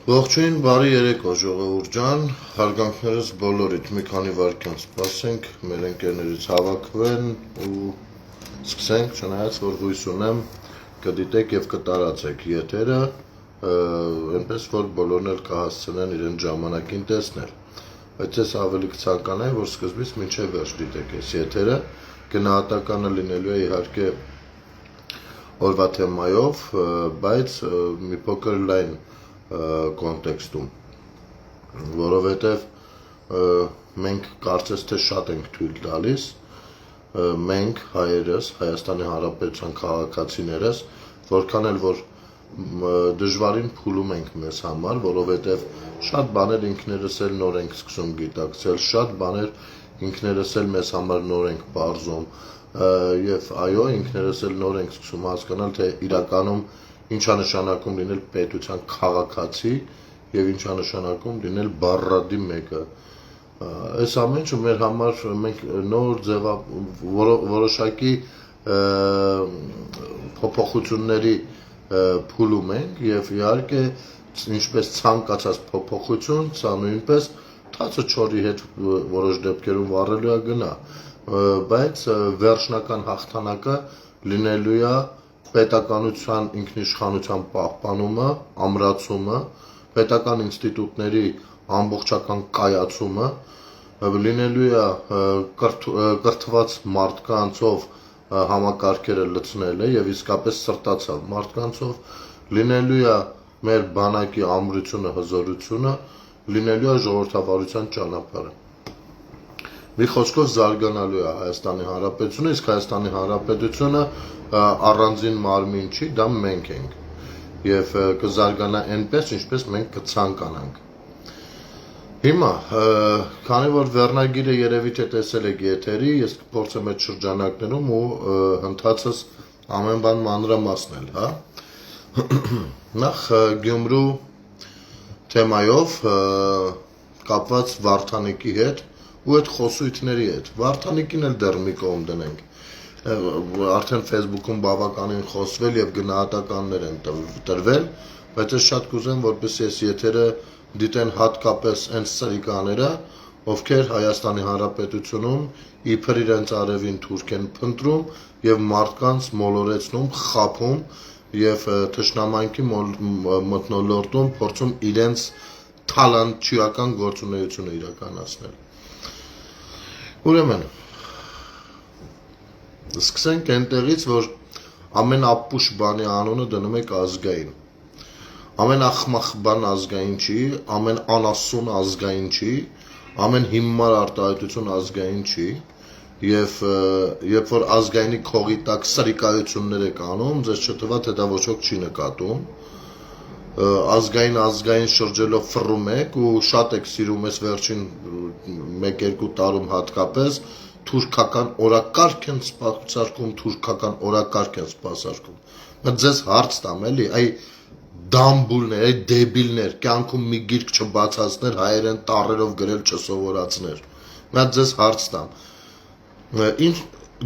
Ողջույն, բարի երեկո ժողովուրդ ջան, հարգանքներս բոլորիդ մի քանի վայրկյան սպասենք, մեր ընկերներից հավաքվեն ու սկսենք, չնայած որ հույս ունեմ կդիտեք եւ կտարածեք եթերը, այնպես որ բոլորն էլ կհասցնեն իրեն ժամանակին տեսնել։ Բայց ես ավելի կցանկանայի, որ սկզբից մինչև վերջ դիտեք այս եթերը, գնահատականը լինելու է իհարկե օրվա թեմայով, բայց մի փոքր լայն կոնտեքստում, որովհետև մենք կարծես թե շատ ենք թույլ տալիս, մենք հայերս, Հայաստանի Հանրապետության քաղաքացիներս, որքան էլ որ դժվարին փուլում ենք մեզ համար, որովհետև շատ բաներ ինքներս էլ նոր ենք սկսում գիտակցել, շատ բաներ ինքներս էլ մեզ համար նոր ենք բարձում, եւ այո, ինքներս էլ նոր ենք սկսում հասկանալ, թե իրականում ինչա նշանակում լինել պետության քաղաքացի եւ ինչա նշանակում լինել բառադի մեկը։ Այս ամեն ինչը մեր համար մենք նոր որոշակի փոփոխությունների փուլում ենք եւ իհարկե ինչպես ցանկացած փոփոխություն, սա նույնպես թացը չորի հետ որոշ դեպքերում վառելու է գնա, բայց վերջնական հաղթանակը լինելու է պետականության ինքնիշխանության պահպանումը, ամրացումը, պետական ինստիտուտների ամբողջական կայացումը, լինելու է կրթված մարդկանցով համակարգերը լցնելը եւ իսկապես սրտացավ մարդկանցով, լինելու է մեր բանակի ամրությունը, հզորությունը, լինելու է ժողովրդավարության ճանապարհը։ Մի խոսքով զարգանալու է Հայաստանի Հանրապետությունը, իսկ Հայաստանի Հանրապետությունը առանձին մարմին չի, դա մենք ենք եւ կզարգանա այնպես, ինչպես մենք կցանկանանք։ Հիմա, քանի որ վերնագիրը երևի թե տեսել եք եթերի, ես կփորձեմ այդ շրջանակներում ու ընթացս ամեն բան մանրամասնել, հա։ Նախ Գյումրու թեմայով կապված Վարդանիկի հետ ու այդ խոսույթների հետ։ Վարդանիկին էլ դեռ մի կողմ դնենք։ Արդեն Facebook-ում բավականին խոսվել եւ գնահատականներ են տրվել, բայց ես շատ կուզեմ, որպեսզի այս եթերը դիտեն հատկապես այն սրիկաները, ովքեր Հայաստանի Հանրապետությունում իբր իրենց արևին թուրք են փնտրում եւ մարդկանց մոլորեցնում, խաբում եւ թշնամանքի մթնոլորտում փորձում իրենց թալանտչիական գործունեությունը իրականացնել։ Ուրեմն սկսենք այնտեղից, որ ամեն ապուշ բանի անունը դնում եք ազգային։ Ամեն ախմախ բան ազգային չի, ամեն անասուն ազգային չի, ամեն հիմար արտահայտություն ազգային չի, եւ երբ որ ազգայինի քողի տակ սրիկայություններ եք անում, ձեզ չթվա թե դա ոչ ոք չի նկատում։ Ազգային շրջելով ֆռում եք ու շատ եք սիրում ես վերջին 1-2 տարում հատկապես թուրքական օրակարգ են սպասարկում, թուրքական օրակարգ են սպասարկում։ Բայց ձեզ հարց տամ էլի, այ դամբուլներ, այ դեբիլներ, կյանքում մի գիրք չբացացներ, հայերեն տառերով գրել չսովորացներ։ Բայց ձեզ հարց տամ։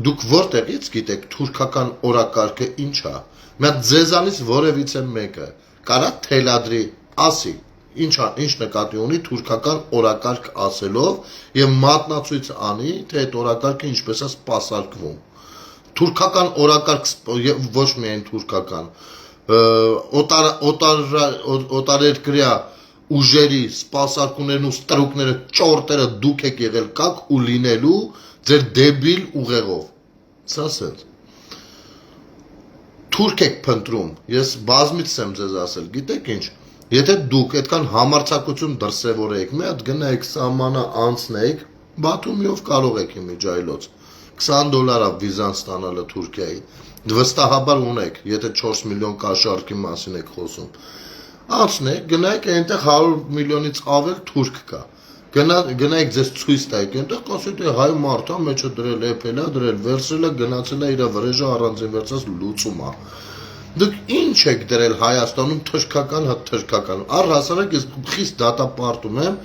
Դուք որտեղից գիտեք թուրքական օրակարգը ինչ է։ Բայց ձեզանից որևիցե մեկը կարա թելադրի, ասի, ինչ նկատի ունի թուրքական օրակարգ ասելով եւ մատնացույց անի, թե այդ օրակարգը ինչպես է սպասարկվում։ Թուրքական օրակարգ ոչ միայն թուրքական, օտարերկրյա ուժերի սպասարկումներն ու ստրուկները, ճորտերը դուք եք եղել կաք ու լինելու ձեր դեբիլ ուղեղով։ Սա սենց։ Թուրք եք փնտրում, ես բազմից եմ ձեզ ասել, գիտեք ինչ, եթե դուք այդքան համարձակություն դրսևորեիք, մի հատ գնայիք սահմանը անցնեիք, Բաթումիով կարող եք իմիջայլոց, $20 վիզան ստանալը Թուրքիայի, վստահաբար ունեք, եթե 4 միլիոն կաշառքի մասին եք խոսում, անցնեք, գնայիք այնտեղ 100 միլիոնից ավել թուրք կա, գնայիք ձեզ ցույց տայիք, այնտեղ կասեք, հայ մարդա մեջը դրել, էփելա, դրել, վերցրել է, գնացել է իր վրեժը առանձին վերցած լուծում է։ Դուք ինչ եք դրել Հայաստանում թրքական, թրքական։ Առհասարակ ես խիստ դատապարտում եմ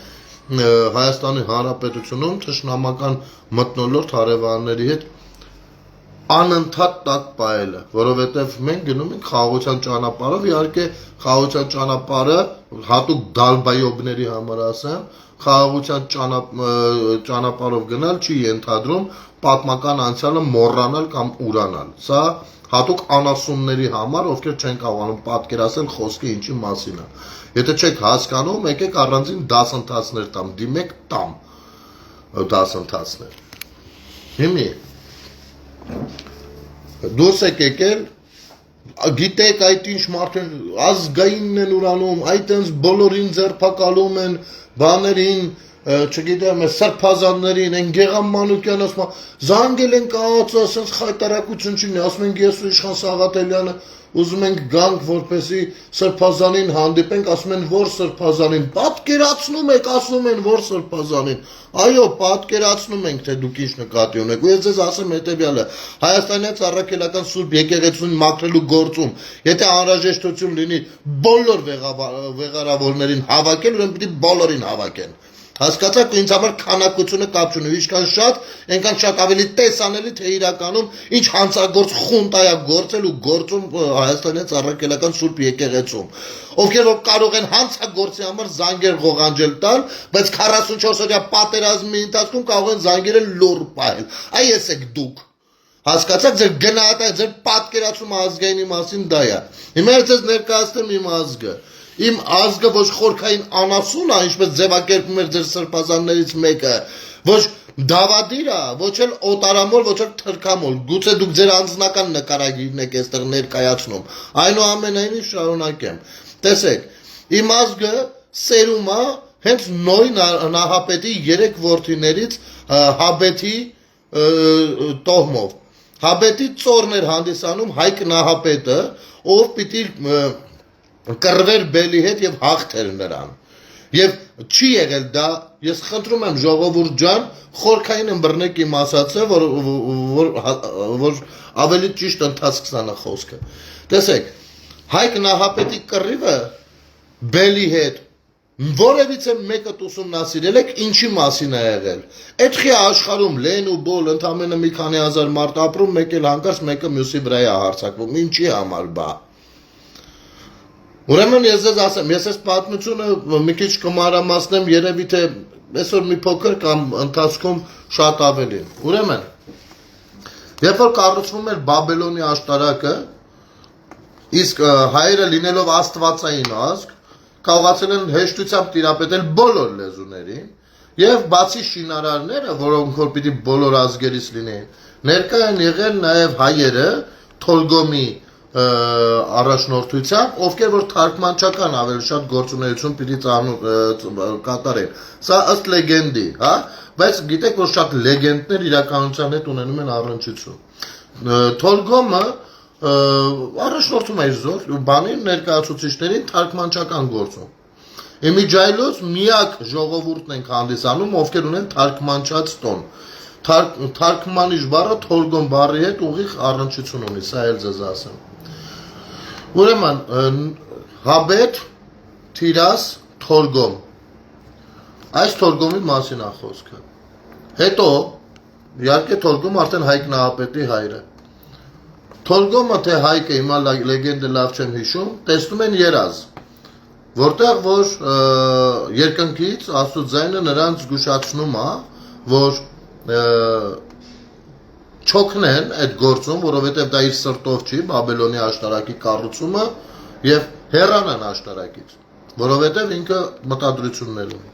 Հայաստանի Հանրապետությունում թշնամական մթնոլորտ հարևանների հետ անընդհատ տակ պահելը, որովհետև մենք գնում ենք խաղաղության ճանապարհով, իհարկե խաղաղության ճանապարհը հատուկ դալբայոբների համար ասեմ, խաղաղության ճանապարհով գնալ չի ենթադրում պատմական անցյալը մոռանալ կամ ուրանալ։ Սա հատուկ անասունների համար, ովքեր չեն կարողանում պատկերացնել խոսքը ինչի մասին է։ Եթե չեք հասկանում, եկեք առանձին դասընթացներ տամ, դիմեք տամ դասընթացներ։ Հիմի դուրս եք եկել, գիտեք այդ ինչ մարդեն ազգայինն են ուրանում, այդ այնց բոլորին ձերբակալում են, բաներին, չգիտեմ, սրբազաններին, են Գեգամ Մանուկյանը ասում է, զանգել են կայացը, ասենց խայտարակություն չունի, ասում ենք ես ու Իշխան Սաղաթելյանը ուզում ենք գանք, որպեսզի սրբազանին հանդիպենք, ասում են որ սրբազանին, պատկերացնում եք, ասում են որ սրբազանին, այո, պատկերացնում ենք, թե դուք ինչ նկատի ունեք, ու ես ձեզ ասեմ հետևյալը, Հայաստանյան Առաքելական Սուրբ Եկեղեցուն մաքրելու գործում, եթե անհրաժեշտություն լինի բոլոր վեղարավորներին հավաքել, ուրեմն պիտի բոլորին հավաքեն։ Հասկացաք, ինձ համար քանակությունը կապ չունի, ինչքան շատ, այնքան շատ ավելի տեսանելի, թե իրականում ինչ հանցագործ խունտա է գործել ու գործում Հայաստանյան Առաքելական Սուրբ Եկեղեցում, ովքեր որ կարող են հանցագործի համար զանգեր ղողանջել տալ, բայց 44 օրյա պատերազմի ընթացքում կարող են զանգերը լուր պահել։ Այ ես եք դուք։ Հասկացաք, ձեր գնահատը, ձեր պատկերացումը ազգայինի մասին դա է։ Հիմա ես ձեզ ներկայացնեմ իմ ազգը։ Իմ ազգը ոչ խորքային անասուն է, ինչպես ձևակերպում էր ձեր սրբազաններից մեկը, ոչ դավադիր է, ոչ էլ օտարամոլ, ոչ էլ թրքամոլ, գուցե դուք ձեր անձնական նկարագիրն եք այստեղ ներկայացնում, այնուամենայնիվ շարունակեմ, տեսեք, իմ ազգը սերում է հենց Նոյ Նահապետի 3 որդիներից Հաբեթի տոհմով, Հաբետի ծորն էր հանդիսանում Հայկ Նահապետը, ով պիտի կռվեր բելի հետ եւ հաղթեր նրան։ Եվ չի եղել դա, ես խնդրում եմ ժողովուրդ ջան, խորքային ըմբռնեք իմ ասածը, որ ավելի ճիշտ ընթացք ստանա խոսքը։ Տեսեք, Հայկ Նահապետի կռիվը բելի հետ որևիցե մեկը ուսումնասիրել եք ինչի մասին է եղել։ Այդքի աշխարհում լեն ու բոլ ընդամենը մի քանի հազար մարդ ապրում, մեկ էլ հանկարծ մեկը մյուսի վրա է հարձակվում։ Ինչի համար բա։ Ուրեմն ես ձեզ ասեմ, ես այս պատմությունը մի քիչ կմանրամասնեմ, երևի թե այսօր մի փոքր կամ ընթացքում շատ ավելին։ Ուրեմն, երբ որ կառուցվում էր Բաբելոնի աշտարակը, իսկ հայերը լինելով աստվածային ազգ, կարողացել են հեշտությամբ տիրապետել բոլոր լեզուներին, եւ բացի շինարարները, որոնք որ պիտի բոլոր ազգերից լինեին, ներկա են եղել նաեւ հայերը Թոլգոմի առաջնորդությամբ, ովքեր որ թարգմանչական ավելի շատ գործունեություն պիտի կատարեն։ Սա ըստ լեգենդի, հա, բայց գիտեք, որ շատ լեգենդներ իրականության հետ ունենում են առնչություն։ Թոլգոմը առաջնորդում է իր զոր բանին ներկայացուցիչներին թարգմանչական գործում։ Իմիջայլոց միակ ժողովուրդն ենք հանդիսանում, ովքեր ունեն թարգմանչած տոն։ Թարգմանիչ բառը Թոլգոմ բառի հետ ուղիղ առնչություն ունի, սա էլ ձեզ ասեմ։ Ուրեմն Հաբեթ, Թիրաս, Թոլգոմ։ Այս Թոլգոմի մասին է խոսքը։ Հետո իհարկե Թոլգոմ արդեն Հայկ Նահապետի հայրը։ Թոլգոմը թե Հայկը, հիմա լեգենդը լավ չեմ հիշում, տեսնում են երազ, որտեղ որ երկնքից Աստծո ձայնը նրանց զգուշացնում է, որ չոքնեն այդ գործում, որովհետև դա իր սրտով չի, Բաբելոնի աշտարակի կառուցումը եւ հեռանան աշտարակից, որովհետև ինքը մտադրություններ ունի։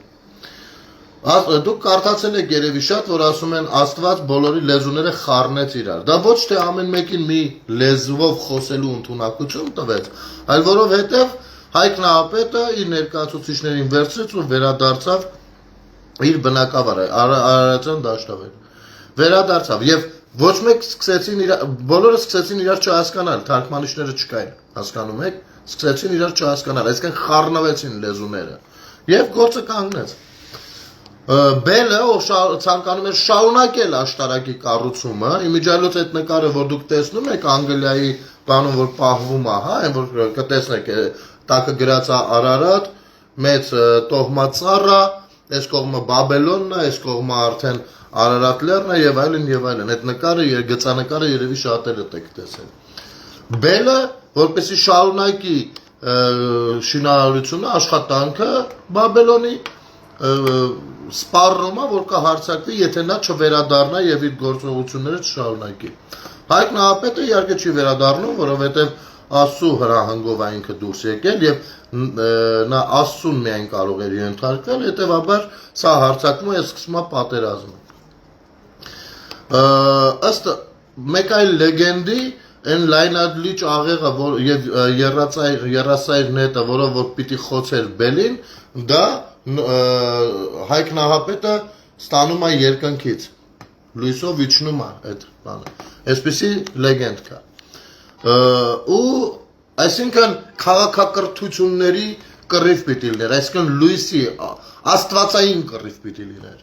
Դուք կարդացել եք երևի շատ, որ ասում են Աստված բոլորի լեզուները խառնեց իրար։ Դա ոչ թե ամեն մեկին մի լեզվով խոսելու ընդունակություն տվեց, այլ որովհետև Հայկ Նահապետը իր ներկայացուցիչներին վերցրեց ու վերադարձավ իր բնակավարը, Արարատյան դաշտավեր։ Վերադարձավ եւ ոչ մեկ բոլորը սկսեցին իրար չհասկանալ, թարգմանիչները չկային, հասկանում եք, սկսեցին իրար չհասկանալ, այսինքն խառնվեցին լեզուները եւ գործը կանգնեց։ Բելը, ով ցանկանում էր շարունակել աշտարակի կառուցումը, իմիջիալոց այդ նկարը, որ դուք տեսնում եք Անգլիայի բանում, որ պահվում է, հա, այն որ կտեսնեք, տակը գրած է Արարատ, մեծ տոհմածառը, այս կողմը Բաբելոնն է, այս կողմը արդեն Արարատ լեռն է եւ այլն եւ այլն։ Այդ նկարը, գծանկարը երևի շատերը եք տեսել։ Բելը, որպեսզի շարունակի շինարարությունը, աշխատանքը Բաբելոնի սպառնումա, որ կհարցակվի, եթե նա չվերադառնա եւ իր գործողությունները չշարունակի։ Հայկ Նահապետը իհարկե չի վերադառնում, որովհետեւ Աստծո հրահանգով է ինքը դուրս եկել եւ նա Աստծուն միայն կարող էր ենթարկվել, հետեւաբար սա հարձակվում է, սկսվում է պատերազմը։ Ըստ մեկ այլ լեգենդի այն լայնադլիճ աղեղը եւ երասայր նետը, որով որ պիտի խոցեր Բելին, դա Հայկ Նահապետը ստանում է երկնքից, լույսով իջնում է այդ բանը։ Այսպիսի լեգենդ կա։ Ու այսինքն քաղաքակրթությունների կռիվ պիտի լիներ, այսինքն լույսի աստվածային կռիվ պիտի լիներ։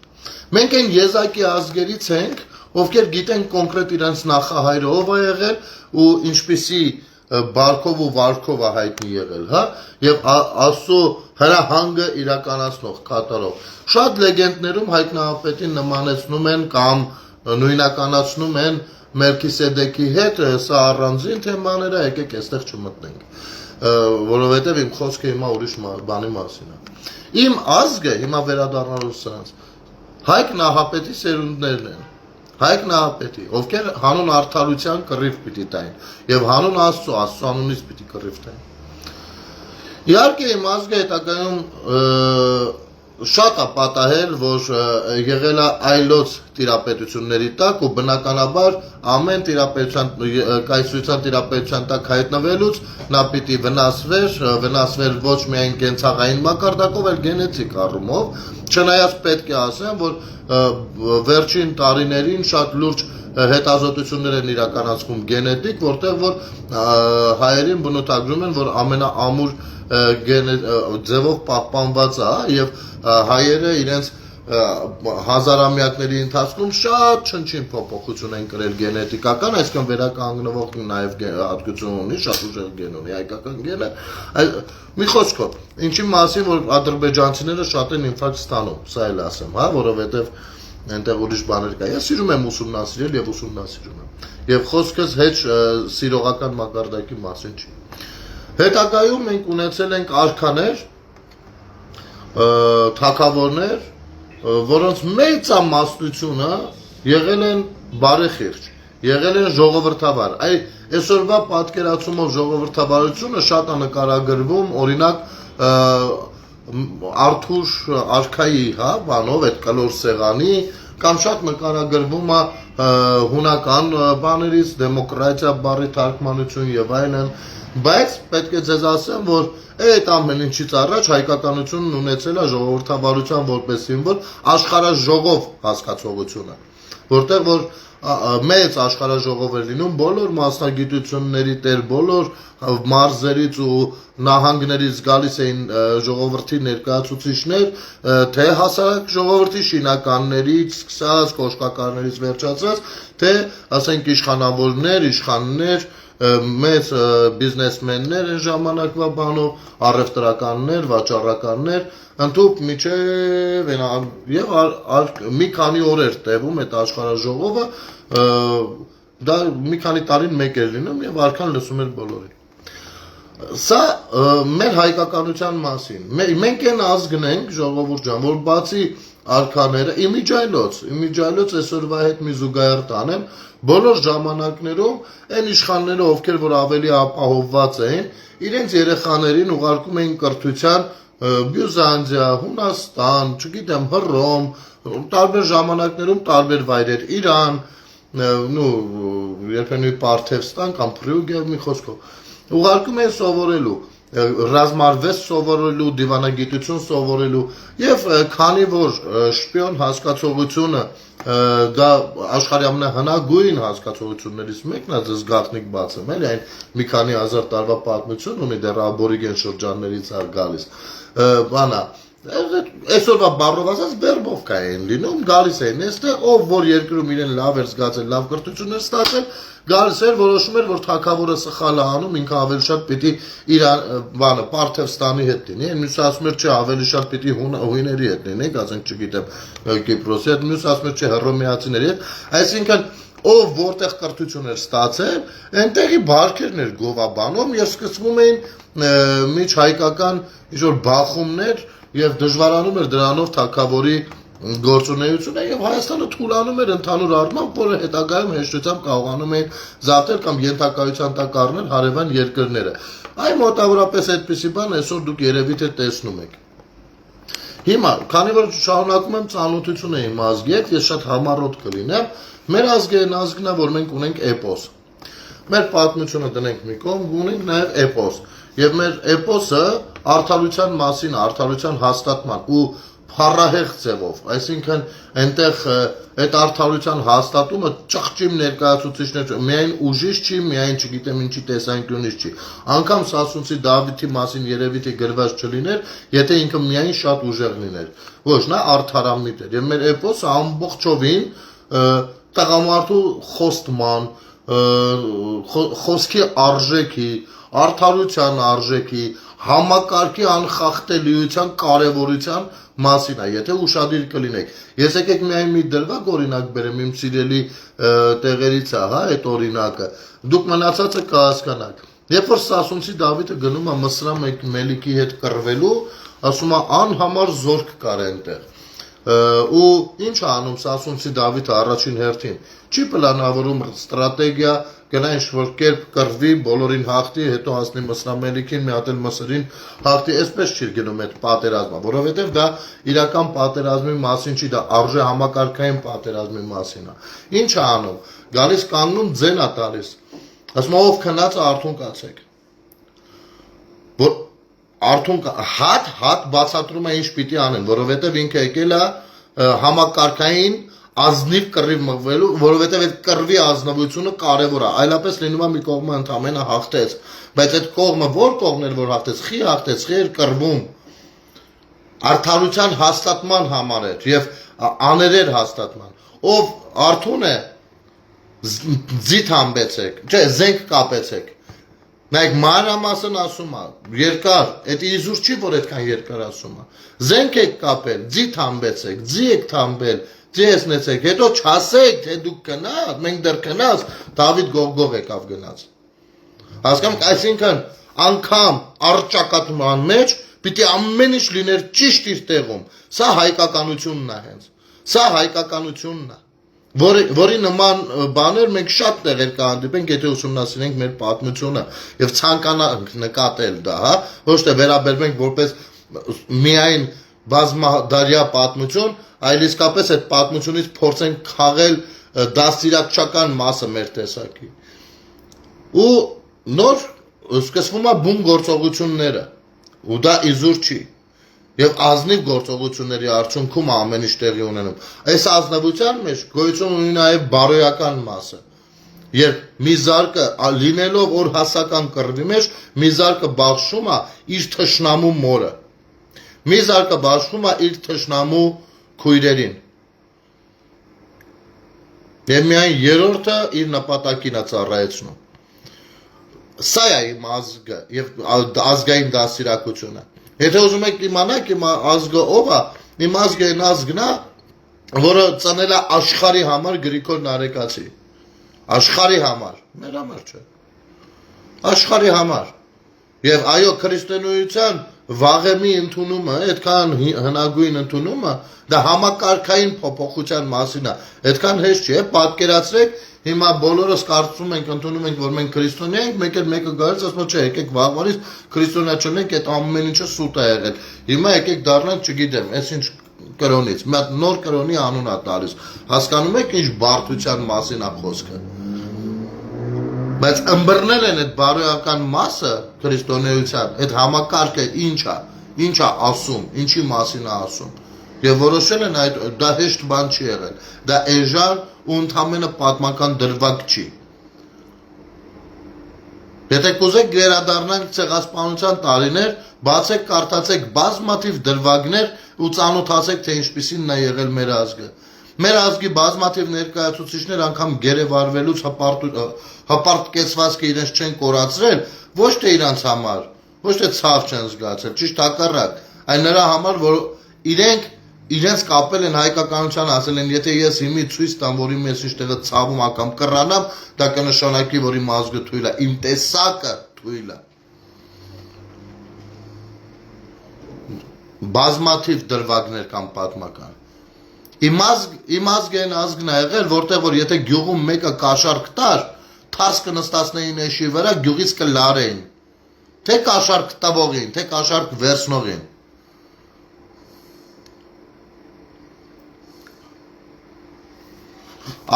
Մենք այն եզակի ազգերից ենք, ովքեր գիտեն կոնկրետ իրենց նախահայրը ով է եղել ու ինչպիսի բարքով ու վարքով է հայտնի եղել, հա, եւ Աստծո հրահանգը իրականացնող, կատարող։ Շատ լեգենդներում Հայկ Նահապետին նմանեցնում են կամ նույնականացնում են Մելքիսեդեկի հետ, սա առանձին թեմաներ է, եկեք այստեղ չմտնենք, որովհետև իմ խոսքը հիմա ուրիշ բանի մասին է։ Իմ ազգը, հիմա վերադառնալու սրանց, Հայկ Նահապետի սերունդներն են, Հայկ Նահապետի, ովքեր հանուն արդարության կռիվ պիտի տային, եւ հանուն Աստծո անունից պիտի կռիվ տային։ Իհարկե իմ ազգը հետագայում շատ է պատահել, որ եղել է այլոց տիրապետությունների տակ ու բնականաբար ամեն կայսրության տիրապետության տակ հայտնվելուց նա պիտի վնասվեր ոչ միայն կենցաղային մակարդակով, այլ գենետիկ առումով, չնայած պետք է ասեմ, որ վերջին տարիներին շատ լուրջ հետազոտություններ են իրականացվում գենետիկ, որտեղ որ հայերին բնութագրում են, որ ամենաամուր ձևով պահպանված է եւ հայերը իրենց հազարամյակների ընթացքում շատ չնչին փոփոխություն են կրել գենետիկական, այսինքն վերականգնվող նաև հատկություն ունի, շատ ուժեղ գեն ունի հայկական գենը, մի խոսքով, ինչի մասին որ ադրբեջանցիները շատ են ինֆարկտ ստանում, սա էլ ասեմ, հա, որովհետեւ այնտեղ ուրիշ բաներ կա։ Ես սիրում եմ ուսումնասիրել եւ ուսումնասիրում եմ։ Եվ խոսքս հեչ սիրողական մակարդակի մասին չի։ Հետագայում մենք ունեցել ենք արքաներ, թագավորներ, որոնց մեծամասնությունը եղել են բարեխիղճ, եղել են ժողովրդավար։ Այսօրվա պատկերացումով ժողովրդավարությունը շատ է նկարագրվում, օրինակ Արթուր արքայի, հա, բանով այդ կլոր սեղանի, կամ շատ նկարագրվում է հունական բաներից, դեմոկրատիա բառի թարգմանություն եւ այլն, բայց պետք է ձեզ ասեմ, որ այդ ամեն ինչից առաջ հայկականությունն ունեցել է ժողովրդավարության որպես սիմվոլ աշխարհաժողով հասկացողությունը, որտեղ որ մեծ աշխարհաժողով էր լինում բոլոր մասնագիտությունների տեր բոլոր մարզերից ու նահանգներից գալիս էին ժողովրդի ներկայացուցիչներ, թե հասարակ ժողովրդի շինականներից, սկսած կոշկակարներից վերջացած, թե ասենք իշխանավորներ, իշխաններ, մեծ բիզնեսմեններ են ժամանակվա բանով, առևտրականներ, վաճառականներ, ընդհուպ միջև եւ մի քանի օր էր տևում այդ աշխարհաժողովը, դա մի քանի տարին մեկ էր լինում եւ արքան լսում էր բոլորին։ Սա մեր հայկականության մասին։ Մենք այն ազգն ենք, ժողովուրդ ջան, որ բացի արքաները, իմիջայլոց այսօրվա հետ մի զուգահեռ տանեմ, բոլոր ժամանակներում այն իշխանները, ովքեր որ ավելի ապահովված էին, իրենց երեխաներին ուղարկում էին կրթության Բյուզանդիա, Հունաստան, չգիտեմ, Հռոմ, տարբեր ժամանակներում տարբեր վայրեր, Իրան, երբեմն Պարթևստան կամ Փրյուգե, մի խոսքով, ուղարկում էին սովորելու, ռազմարվեստ սովորելու, դիվանագիտություն սովորելու եւ քանի որ շպիոն հասկացողությունը դա աշխարհի ամենահնագույն հասկացություններից մեկն է, ձեզ գաղտնիք բացեմ, էլի այն մի քանի հազար տարվա պատմություն ունի, դեռ աբորիգեն շրջաններից է գալիս, բանա, այսօրվա բառով ասած բերբովկա են լինում, գալիս էին այստեղ, ով որ երկրում իրեն լավ էր զգացել, լավ կրթություններ ստացել, գալիս էր որոշում էր, որ թագավորը սխալ է անում, ինքը ավելի շատ պիտի իր բանը Պարթևստանի հետ լինի, մյուսը ասում էր չէ, ավելի շատ պիտի հույների հետ լինի, ասենք չգիտեմ, Կիպրոսի հետ, մյուսը ասում էր չէ, հռոմեացիների հետ, այսինքն ով որտեղ կրթություն էր ստացել, այնտեղի բարքերն էր գովաբանում եւ սկսվում էին միջհայկական ինչ-որ բախումներ եւ դժվարանում էր դրանով թագավորի գործունեությունը եւ Հայաստանը թուլանում էր ընդհանուր առմամբ, որը հետագայում հեշտությամբ կարողանում էին զավթել կամ ենթակայության տակ առնել հարևան երկրները։ Այ մոտավորապես այդպիսի բան այսօր դուք երևի թե տեսնում եք։ Հիմա, քանի որ շարունակում եմ ծանոթությունը իմ ազգի հետ, ես շատ համառոտ կլինեմ, մեր ազգը այն ազգն է, որ մենք ունենք էպոս։ Մեր պատմությունը դնենք մի կողմ, ունենք նաև էպոս։ Եվ մեր էպոսը արդարության մասին, արդարության հաստատման ու փառահեղ ձևով, այսինքն այնտեղ այդ արդարության հաստատումը ճղճիմ ներկայացուցիչներ, միայն ուժից չի, միայն չգիտեմ ինչի տեսանկյունից չի։ Անգամ Սասունցի Դավիթի մասին երևի թե գրված չլիներ, եթե ինքը միայն շատ ուժեղ լիներ։ Ոչ, նա արդարամիտ էր։ Եվ մեր էպոսը ամբողջովին տղամարդու խոստման, խոսքի արժեքի, արդարության արժեքի, համակարգի անխախտելիության կարևորության մասին է, եթե ուշադիր կլինեք։ Ես եկեք միայն մի դրվագ օրինակ բերեմ, իմ սիրելի տեղերից է, հա, այդ օրինակը։ Դուք մնացածը կհասկանաք։ Երբ որ Սասունցի Դավիթը գնում է Մսրա Մելիքի հետ կռվելու, ասում է անհամար զորք կար այնտեղ։ Ու ինչ է անում Սասունցի Դավիթը առաջին հերթին։ Չի պլանավորում ստրատեգիա, գնա ինչ-որ կերպ կռվի, բոլորին հաղթի, հետո հասնի Մսրա Մելիքին, մի հատ էլ Մսրին հաղթի, այսպես չի գնում այդ պատերազմը, որովհետև դա իրական պատերազմի մասին չի, դա արժե համակարգային պատերազմի մասին է։ Ինչ է անում։ Գալիս կանգնում ձեն է տալիս։ Ասում է ով քնած արթուն կացեք։ Որ արթուն հատ բացատրում է ինչ պիտի անեն, որովհետև ինքը եկել է համակարգային ազնիվ կռիվ մղվելու, որովհետև այդ կռվի ազնվությունը կարևոր է, այլապես լինում է մի կողմը ընդամենը հաղթեց, բայց այդ կողմը որ կողմն էր, որ հաղթեց, խի հաղթեց, խի էր կռվում, արդարության հաստատման համար էր և աներեր հաստատման, ով արթուն է, ձիթ համբեցեք, չէ, զենք կապեցեք, նայք մանրամասն ասում է, երկար, այդ իզուր չի, որ այդքան երկար ասում է, զենք եք կապել, ձիթ համբեցեք, ձի եք թամբել, ձեսնեցեք, հետո չասեք, թե դուք կնաց, մենք դեռ կնաց, Դավիթ գողգող եկավ գնաց։ Հասկանում, այսինքն անգամ առճակատման մեջ պիտի ամեն ինչ լիներ ճիշտ իր տեղում։ Սա հայկականությունն է հենց։ Սա հայկականությունն է, որի նման բաներ մենք շատ տեղեր կհանդիպենք, եթե ուսումնասիրենք մեր պատմությունը եւ ցանկանանք նկատել դա, հա, ոչ թե վերաբերվենք որպես միայն բազմադարյա պատմություն, այլ իսկապես այդ պատմությունից փորձենք քաղել դաստիարակչական մասը մեր տեսակի։ Ու նոր սկսվում է բուն գործողությունները, ու դա իզուր չի։ Եվ ազնիվ գործողությունների արդյունքում ամեն ինչ տեղի ունենում։ Այս ազնվության մեջ գոյություն ունի նաև բարոյական մասը։ Երբ մի զարկը լինելով օրհասական կռվի մեջ, մի զարկը բաշխում է իր թշնամու մորը։ Մի զարկը բաշխում է իր թշնամու քույրերին։ Եվ միայն երրորդը իր նպատակին է ծառայեցնում։ Սա է իմ ազգը եւ ազգային դաստիարակությունը։ Եթե ուզում եք իմանաք իմ ազգը ով է, իմ ազգը այն ազգն է, որը ծնել է աշխարհի համար Գրիգոր Նարեկացի։ Աշխարհի համար, մեր համար չէ։ Աշխարհի համար։ Եվ այո, քրիստոնեության վաղեմի ընդունումը, այդքան հնագույն ընդունումը, դա համակարգային փոփոխության մասին է։ Այդքան հեշտ չէ, պատկերացրեք, հիմա բոլորս կարծում ենք, ընդունում ենք, որ մենք քրիստոնյա ենք, մեկ էլ մեկը գալիս ասում է, չէ, եկեք վաղվանից քրիստոնյա չունենք, այդ ամեն ինչը սուտ է եղել։ Հիմա եկեք դառնանք, չգիտեմ, այսինչ կրոնից, մի հատ նոր կրոնի անուն է տալիս։ Հասկանում եք ինչ բարդության մասին է խոսքը։ Բայց ըմբռնել են այդ բարոյական մասը քրիստոնեության, այդ համակարգը ինչ է ասում, ինչի մասին է ասում։ Եվ որոշել են այդ դա հեշտ բան չի եղել։ Դա էժան ու ընդամենը պատմական դրվագ չի։ Եթե կուզեք վերադառնանք ցեղասպանության տարիներ, բացեք, կարդացեք բազմաթիվ դրվագներ ու ծանոթացեք, թե ինչպիսին է եղել մեր ազգը։ Մեր ազգի բազմաթիվ ներկայացուցիչներ անգամ գերեվարվելուց հպարտկեցվածքը իրենց չեն կորացրել, ոչ թե իրանց համար, ոչ թե ցավ չեն զգացել, ճիշտ հակառակ, այլ նրա համար, որ իրենք իրենց կապել են հայկականության, ասել են, եթե ես հիմի ցույց տամ, որ իմ ես ինչտեղը ցավում ակամ կռանամ, դա կնշանակի, որ իմ ազգը թույլ է, իմ տեսակը թույլ է։ Բազմաթիվ դրվագներ կամ պատմական։ Իմ ազգն ազգն է եղել, որտեղ որ եթե գյուղում մեկը կաշառք տար, թարս կնստացնեին էշի վրա, գյուղից կլարեին։ Թե կաշառք տվողին, թե կաշառք վերցնողին։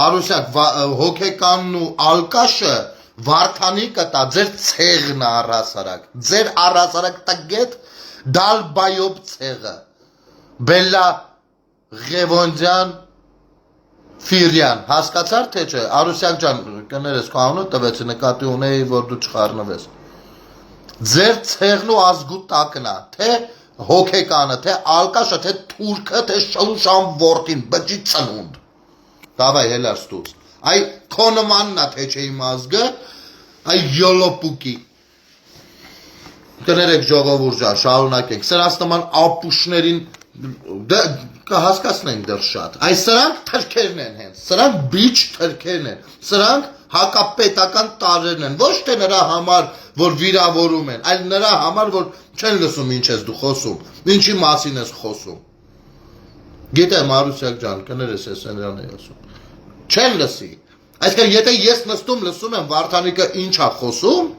Արուսյակ, հոգեկանն ու ալկաշը վարդանի կտա, ձեր ցեղն է առասարակ, ձեր առասարակ տգետ դալբայոբ ցեղը, բելլա Ղևոնդյան Ֆիրյան, հասկացար թե չէ, Արուսյակ ջան, կներես քո անունը տվեցի, նկատի ունեի, որ դու չխառնվես։ Ձեր ցեղն ու ազգու տակն է, թե հոգեկանը, թե ալկաշը, թե թուրքը, թե շլուշան որդին, բջի ծնունդ։ Դավայ հելար ստուց։ Այ քո նմանն է թե չէ իմ ազգը, այ յոլոպուկի։ Կներեք ժողովուրդ ջան, շարունակենք։ Սրանց նման ապուշներին կհասկացնենք դեռ շատ։ Այս սրանք թրքերն են հենց, սրանք բիչ թրքերն են, սրանք հակապետական տարրերն են, ոչ թե նրա համար, որ վիրավորում են, այլ նրա համար, որ չեն լսում ինչ ես դու խոսում, ինչի մասին ես խոսում։ Գիտեմ Մարուսյակ ջան, կներես ես նրան է ասում։ Չեն լսի։ Այսինքն եթե ես նստում լսում եմ Վարդանիկը ինչ է խոսում,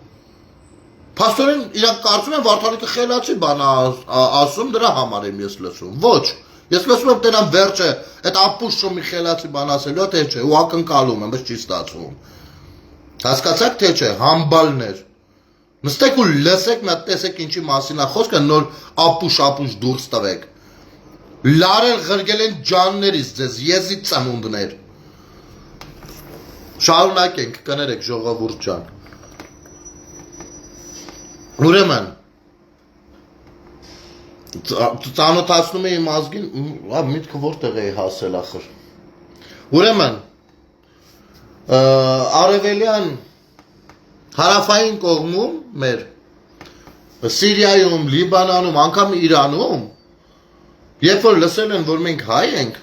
փաստորեն իրանք կարծում են Վարդանիկը խելացի բան ասում, դրա համար եմ ես լսում։ Ոչ, ես լսում եմ տենան վերջը, այդ ապուշը մի խելացի բան ասելու թե չէ, ու ակնկալում եմ, բայց չի ստացվում։ Հասկացաք թե չէ, համբալներ։ Նստեք ու լսեք, նա տեսեք ինչի մասին է խոսքը, նոր ապուշ դուրս տվեք։ Լարել ղրգել են ջաններից ձեզ, եզի ծնունդներ։ Շարունակենք, կներեք ժողովուրդ ջան։ Ուրեմն, ծանոթացնում եմ իմ ազգին, միտքը որտեղ էի հասել ախր։ Ուրեմն, արևելյան հարավային կողմում մեր Սիրիայում, Լիբանանում, անգամ Իրանում, երբ որ լսել են, որ մենք հայ ենք,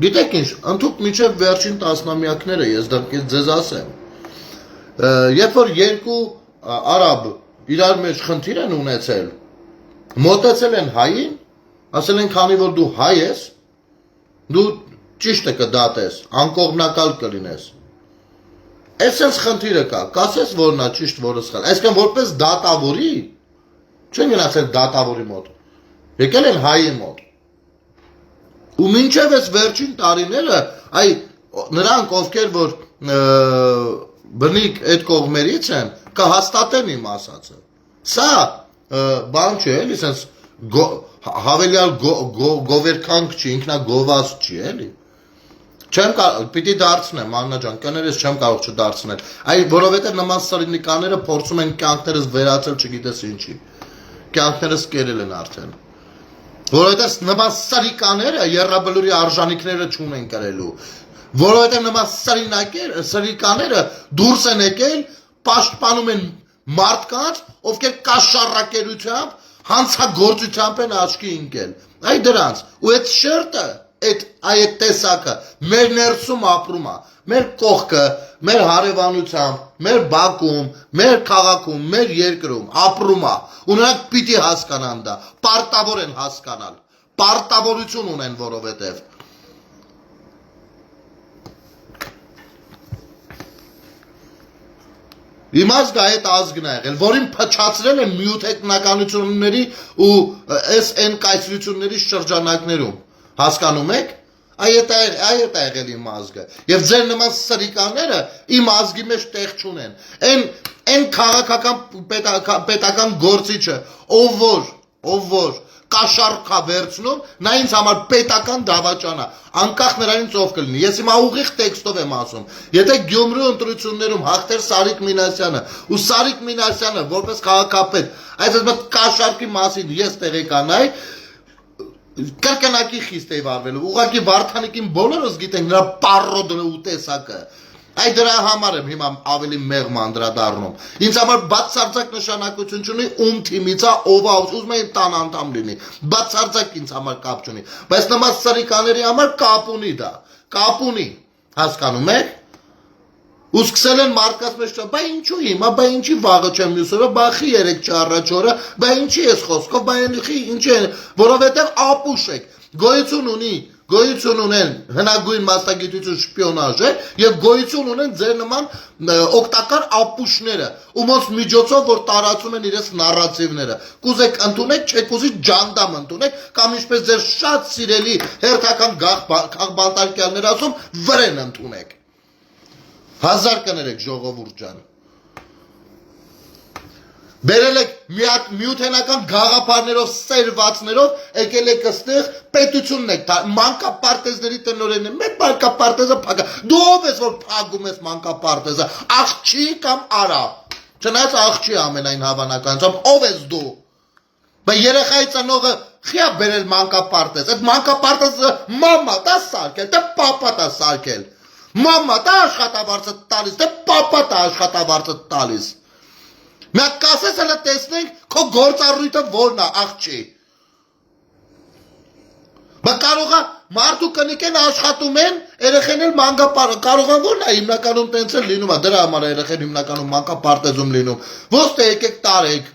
գիտեք ինչ, ընդհուպ միջև վերջին տասնամյակները ես ձեզ ասեմ, երբ որ երկու արաբ իրար մեջ խնդիր են ունեցել, մոտեցել են հային, ասել են քանի որ դու հայ ես, դու ճիշտը կդատես, անկողմնակալ կլինես։ Այսպես խնդիրը կա, կասես որ նա ճիշտ որը սխալ։ Այսինքն որպես դատավորի, չեն գնացել դատավորի մոտ, եկել են հայի մոտ։ Ու մինչև այս վերջին տարիները, այ նրանք ովքեր որ բնիկ այդ կողմերից են, կհաստատեն իմ ասածը։ Սա բան չէ, էլի, սենց հավելյալ գովերքանք չի, ինքնագովազ չի, էլի։ Չեմ կարող, պիտի դարձնեմ, Աննա ջան, կներես չեմ կարող չդարձնել։ Այ որովհետև նման սրինիկաները փորձում են կյանքներս վերացել չգիտես ինչի։ Կյանքներս կերել են արդեն։ Որովհետև նման սրիկաները եռաբլուրի արժանինքները չունեն կրելու։ Որովհետև նման սրիկաները դուրս են եկել, պաշտպանում են մարդկանց, ովքեր կաշառակերությամբ, հանցագործությամբ են աչքի ընկել։ Այ դրանց, ու այդ շերտը, այդ տեսակը մեր ներսում ապրում է, մեր կողքը, մեր հարևանությամբ, մեր բակում, մեր քաղաքում, մեր երկրում ապրում է, ու նրանք պիտի հասկանան դա, պարտավոր են հասկանալ, պարտավորություն ունեն որովհետև։ Իմ ազգը այդ ազգն է եղել, որին փչացրել են միութետնականությունների ու SN կայսրությունների շրջանակներում, հասկանում եք, այդ է եղել իմ ազգը, և ձեր նման սրիկաները իմ ազգի մեջ տեղ չունեն, են քաղաքական պետական գործիչը, ով որ կաշառքա վերցնում, նա ինձ համար պետական դավաճան է, անկախ նրանից ով կլինի, ես հիմա ուղիղ տեքստով եմ ասում, եթե Գյումրու ընտրություններում հաղթեր Սարիկ Մինասյանը, ու Սարիկ Մինասյանը որպես քաղաքապետ, այս կաշառքի մասին ես տեղեկանայի, կրկնակի խիստ էի վարվելու, ուղղակի Վարդանիկին բոլորս գիտենք նրա պարոդը ու տեսակը, Այ դրա համար եմ հիմա ավելի մեղմ անդրադառնում։ Ինձ համար բացարձակ նշանակություն չունի ում թիմից է, ով է, ուզում եմ տան անդամ լինի։ Բացարձակ ինձ համար կապ չունի։ Բայց նման սրիկաների համար կապ ունի դա։ Կապ ունի։ Հասկանում եք։ Ու սկսել են մարդկանց մեջ բա ինչու հիմա, բա ինչի վաղը չեմ մյուսը, բա խի 3 4 օրը, բա ինչի ես խոսքով, բա խի ինչ է, որովհետև ապուշ եք։ Գոյություն ունի, գոյություն ունեն հնագույն մասնագիտություն շպիոնաժը եւ գոյություն ունեն ձեր նման օգտակար ապուշները, ումոնց միջոցով որ տարածում են իրենց նարատիվները։ Կուզեք ընդունեք, չեք ուզի ջանդամ ընդունեք, կամ ինչպես ձեր շատ սիրելի հերթական քաղբանտարկյալներ ասում, վրեն ընդունեք։ Հազար կներեք ժողովուրդ ջան։ Բերել եք միութենական գաղափարներով, սերվածներով, եկել եք այստեղ պետությունն եք, մանկապարտեզների տնօրենն է, մեկ մանկապարտեզը փակա։ Դու ով ես որ փակում ես մանկապարտեզը, աղջի կամ արա։ Չնայած աղջի ամենայն հավանականությամբ, ով ես դու։ Բայց երեխայի ծնողը խիա բերել մանկապարտեզ, այդ մանկապարտեզը մամա դա սարքել, թե պապա դա սարքել։ Մամա դա աշխատավարձը տալիս, թե պապա դա աշխատավարձը տալիս։ Մենք կասես հələ տեսնենք քո գործառույթը որն է, աղջի։ Բայց կարող է մարդու կնիկ են աշխատում են, երեխեն էլ մանկապարտեզ, կարող է որն է հիմնականում տենց էլ լինում է, դրա համար երեխեն հիմնականում մանկապարտեզում լինում։ Ոնց թե եկեք տարեք։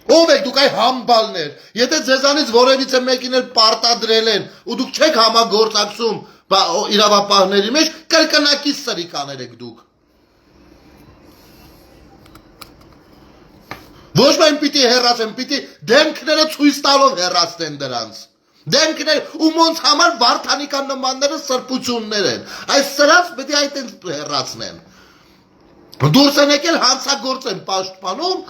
Ով եք դուք այ համբալներ։ Եթե ձեզանից որևիցե մեկին էլ պարտադրել են ու դուք չեք համագործակցում իրավապահների մեջ, կրկնակի սրիկաներ եք դուք։ Ոչ միայն պիտի հեռացեն, պիտի դեմքները ցույց տալով հեռացնեն դրանց։ Դեմքները ումոնց համար վարդանիկան նմանները սրբություններ են։ Այս սրանց պետք է այդպես հեռացնեն։ Դուրս են եկել հանցագործ են պաշտպանում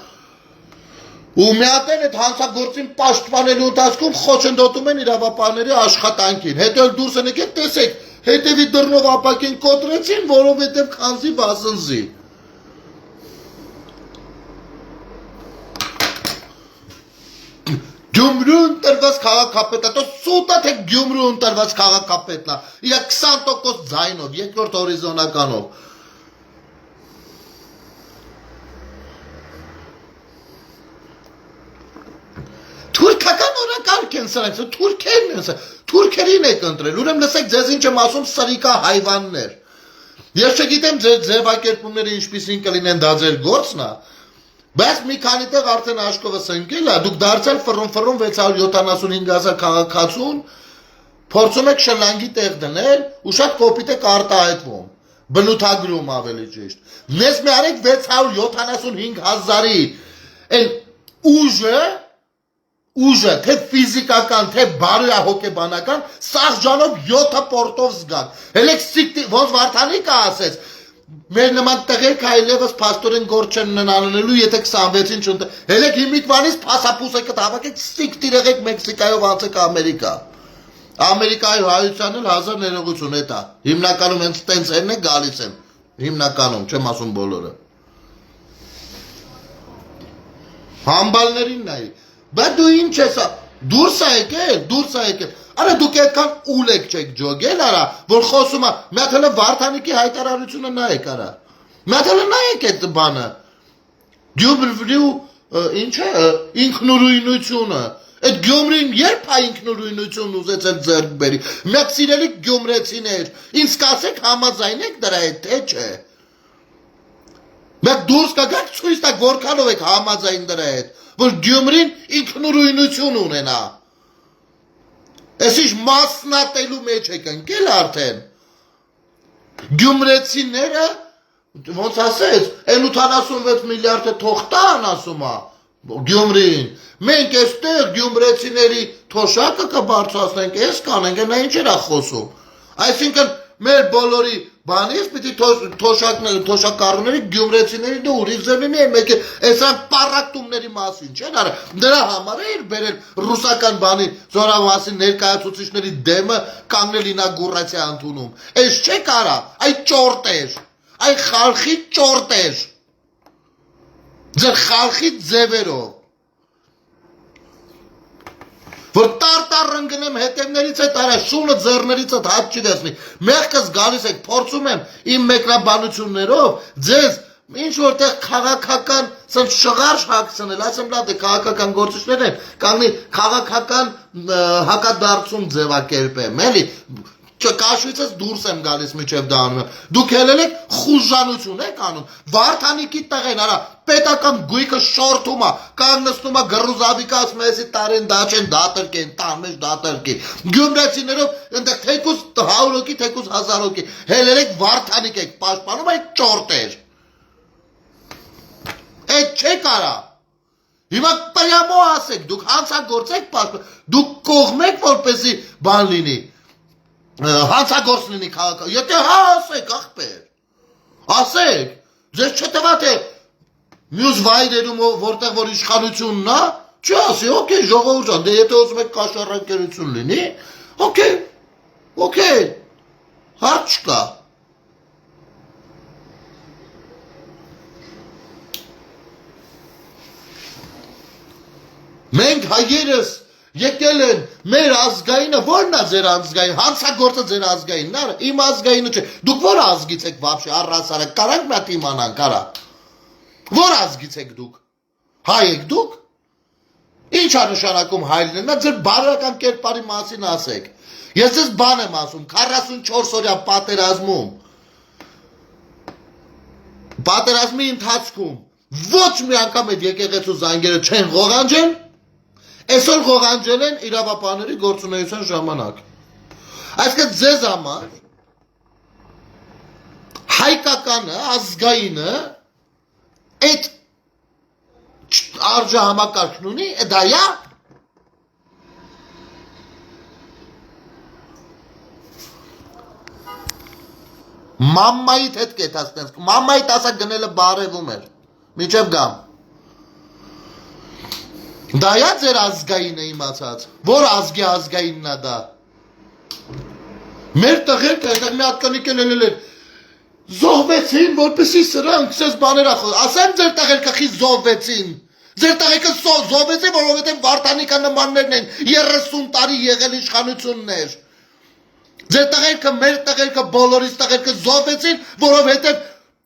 ու մի հատ էլ այդ հանցագործին պաշտպանելու ընթացքում խոչընդոտում են իրավապահների աշխատանքին։ Հետո էլ դուրս են եկել, տեսեք, հետևի դռնով ապակին կոտրեցին, որովհետև քանզի վազնզի։ Գյումրու ընտրված քաղաքապետը, то սուտա թե Գյումրու ընտրված քաղաքապետն է, իր 20% ձայնով, երկրորդ հորիզոնականով։ Թուրքական օրակարգ են սրանք, թուրքերն են սրանք, թուրքերին եք ընտրել, ուրեմն լսեք ձեզ ինչ եմ ասում սրիկա հայվաններ։ Ես չգիտեմ ձեր ձևակերպումները ինչպիսին կլինեն, դա ձեր գործն է, բայց մի քանի տեղ արդեն աշկովս ընկել է, դուք դարձել ֆռում 675,000 քաղաքացուն, փորձում եք շլանգի տեղ դնել ու շատ կոպիտ եք արտահայտվում, բնութագրում ավելի ճիշտ։ Մեզ մի արեք 675,000-ի այն ուժը, թե ֆիզիկական, թե բարոյահոգեբանական, սաղջանով 7 պորտով զգաք։ Հելեք սիկտի, ոնց Վարդանիկը ասեց, մեր նման տղերք այլևս փաստորեն գործ չեն անելու, եթե 26-ին չընդ։ Հելեք հիմիկվանից փասապուսը կտավակեք, սիկտիր եղեք Մեքսիկայով անցեք Ամերիկա։ Ամերիկայի հայության էլ 1000 ներողություն էտա։ Հիմնականում հենց տենց են է գալիս են։ Հիմնականում, չեմ ասում բոլորը։ Համբալներին նայի։ Բայց դու ինչ ես, դուրս է եկել, արա դուք այդքան ուլ եք չեք ջոգել, արա, որ խոսում է, մի հատ հələ Վարդանիկի հայտարարությունը նայեք, արա, մի հատ հələ նայեք այդ բանը, Գյումրու, ինչ է, ինքնուրույնությունը, այդ Գյումրին երբ է ինքնուրույնություն ուզեցել ձեռք բերի, մի հատ սիրելի գյումրեցիներ, ինձ կասեք համաձայնեք դրա հետ, թե չէ, մեկ դուրս կգաք ցույց տաք որքանով եք համաձայն դրա հետ, որ Գյումրին ինքնուրույնություն ունենա։ Ես ինչ մասնատելու մեջ եք ընկել արդեն։ Գյումրեցիները, ոնց ասեց, այն 86 միլիարդը թող տան ասում է Գյումրին։ Մենք այստեղ գյումրեցիների թոշակը կբարձրացնենք, ես կանենք, նա ինչ էր խոսում։ Այսինքն մեր բոլորի բանից պիտի թոշակառուների գյումրեցիների դու ուրիշ ձևնի են մեկ այսանք պարակտումների մասին չեն արա դրա համար էր բերել ռուսական բանի զորավարի ներկայացուցիչների դեմը կանգնել ինագուրացիա ընդունում այս չէ կարա այ ճորտեր այ խալխի ճորտեր ձեր խալխի ձևերով որ տար ընկնեմ հետևներից այդ արա շունը ձեռներից այդ հաց չի դեսնի մեղքս գալիս եք փորձում եմ իմ մեկնաբանություններով ձեզ ինչ որտեղ քաղաքական սենց շղարշ հագցնել ասեմ լավ դե քաղաքական գործիչներ են կանգնի քաղաքական հակադարձում ձևակերպեմ էլի Կաշվիցս դուրս եմ գալիս միջև դա անում եմ դուք ելել եք խուժանություն եք անում Վարդանիկի տղեն արա պետական գույքը շորթում է կանգնեցնում է գրուզավիկը ասում է էսի տարեն դա չեն դատրկեն տան մեջ դատրկի գյումրեցիներով այնտեղ թեկուզ 100 հոգի թեկուզ 1000 հոգի ելել եք Վարդանիկ եք պաշտպանում այդ ճորտեր այդ չեք արա Հիմա պրյամո ասեք դուք հանցագործեք պաշտպան դուք կողմեք որպեսի բան լինի Հանցագործ լինի քաղաքը, եթե հա ասեք ախպեր, ասեք, ձեզ չտվա թե մյուս վայրերում որտեղ որ իշխանությունն է, չի ասի, օքեյ ժողովուրդ ջան, դե եթե ուզում եք կաշառակերություն լինի, օքեյ, հարց չկա Մենք հայերս Եկել են մեր ազգայինը, ո՞րն է ձեր ազգային, հանցագործը ձեր ազգայինն է, իմ ազգայինը չէ, դուք ո՞ր ազգից եք վաբշե առհասարակ, կարանք մի հատ իմանանք, արա, ո՞ր ազգից եք դուք, հայ եք դուք, ինչ է նշանակում հայ լինելն, ձեր բարոյական կերպարի մասին ասեք, ես ձեզ բան եմ ասում, 44 օրյա պատերազմի ընթացքում, ոչ մի անգամ այդ եկեղեցու զանգերը չեն ղողանջեն, Այսօր ղողանջել են իրավապահների գործունեության ժամանակ։ Այսինքն ձեզ համար հայկականը, ազգայինը այդ արժեհամակարգն ունի, դա է Մամմայիդ հետ կետացնես, մամմայիդ ասա գնելը բարևում էր, միջև գամ Դա է ձեր ազգայինը իմացած, որ ազգի ազգայինն է դա Մեր տղերքը այդտեղ մի հատ կնիկ ելել էր Զոհվեցին, որպեսի սրանք սես բաներ ասեմ ձեր տղերքը խի զոհվեցին Ձեր տղերքը զոհվեցին, որովհետև Վարդանիկա նմաններն են 30 տարի եղել իշխանություններ Ձեր տղերքը, մեր տղերքը, բոլորիս տղերքը զոհվեցին, որովհետև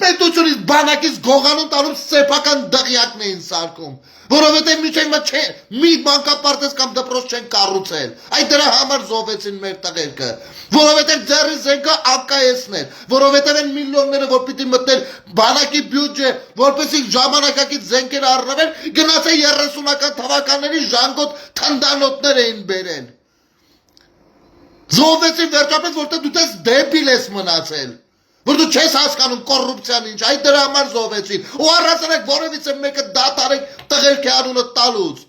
պետությունից բանակից գողանում տանում սեփական դղյակն էին սարքում Որովհետև մի մանկապարտեզ կամ դպրոց չեն կառուցել Այդ դրա համար զոհվեցին մեր տղերքը Որովհետև ձեռի զենքը ԱԿՍ-ն էր Որովհետև են միլիոնները որ պիտի մտնել բանակի բյուջե Որպեսզի ժամանակակից զենքեր առնվեն Գնացել 30-ական թվականների ժանգոտ թնդանոթներ էին բերել Զոհվեցին վերջապես որտեղ դու տես դեբիլ ես մնացել Որ դու չես հասկանում կոռուպցիան ինչ, այդ դրա համար զոհվեցին ու առասարակ որևիցե մեկը դատարեք տղերքի անունը տալուց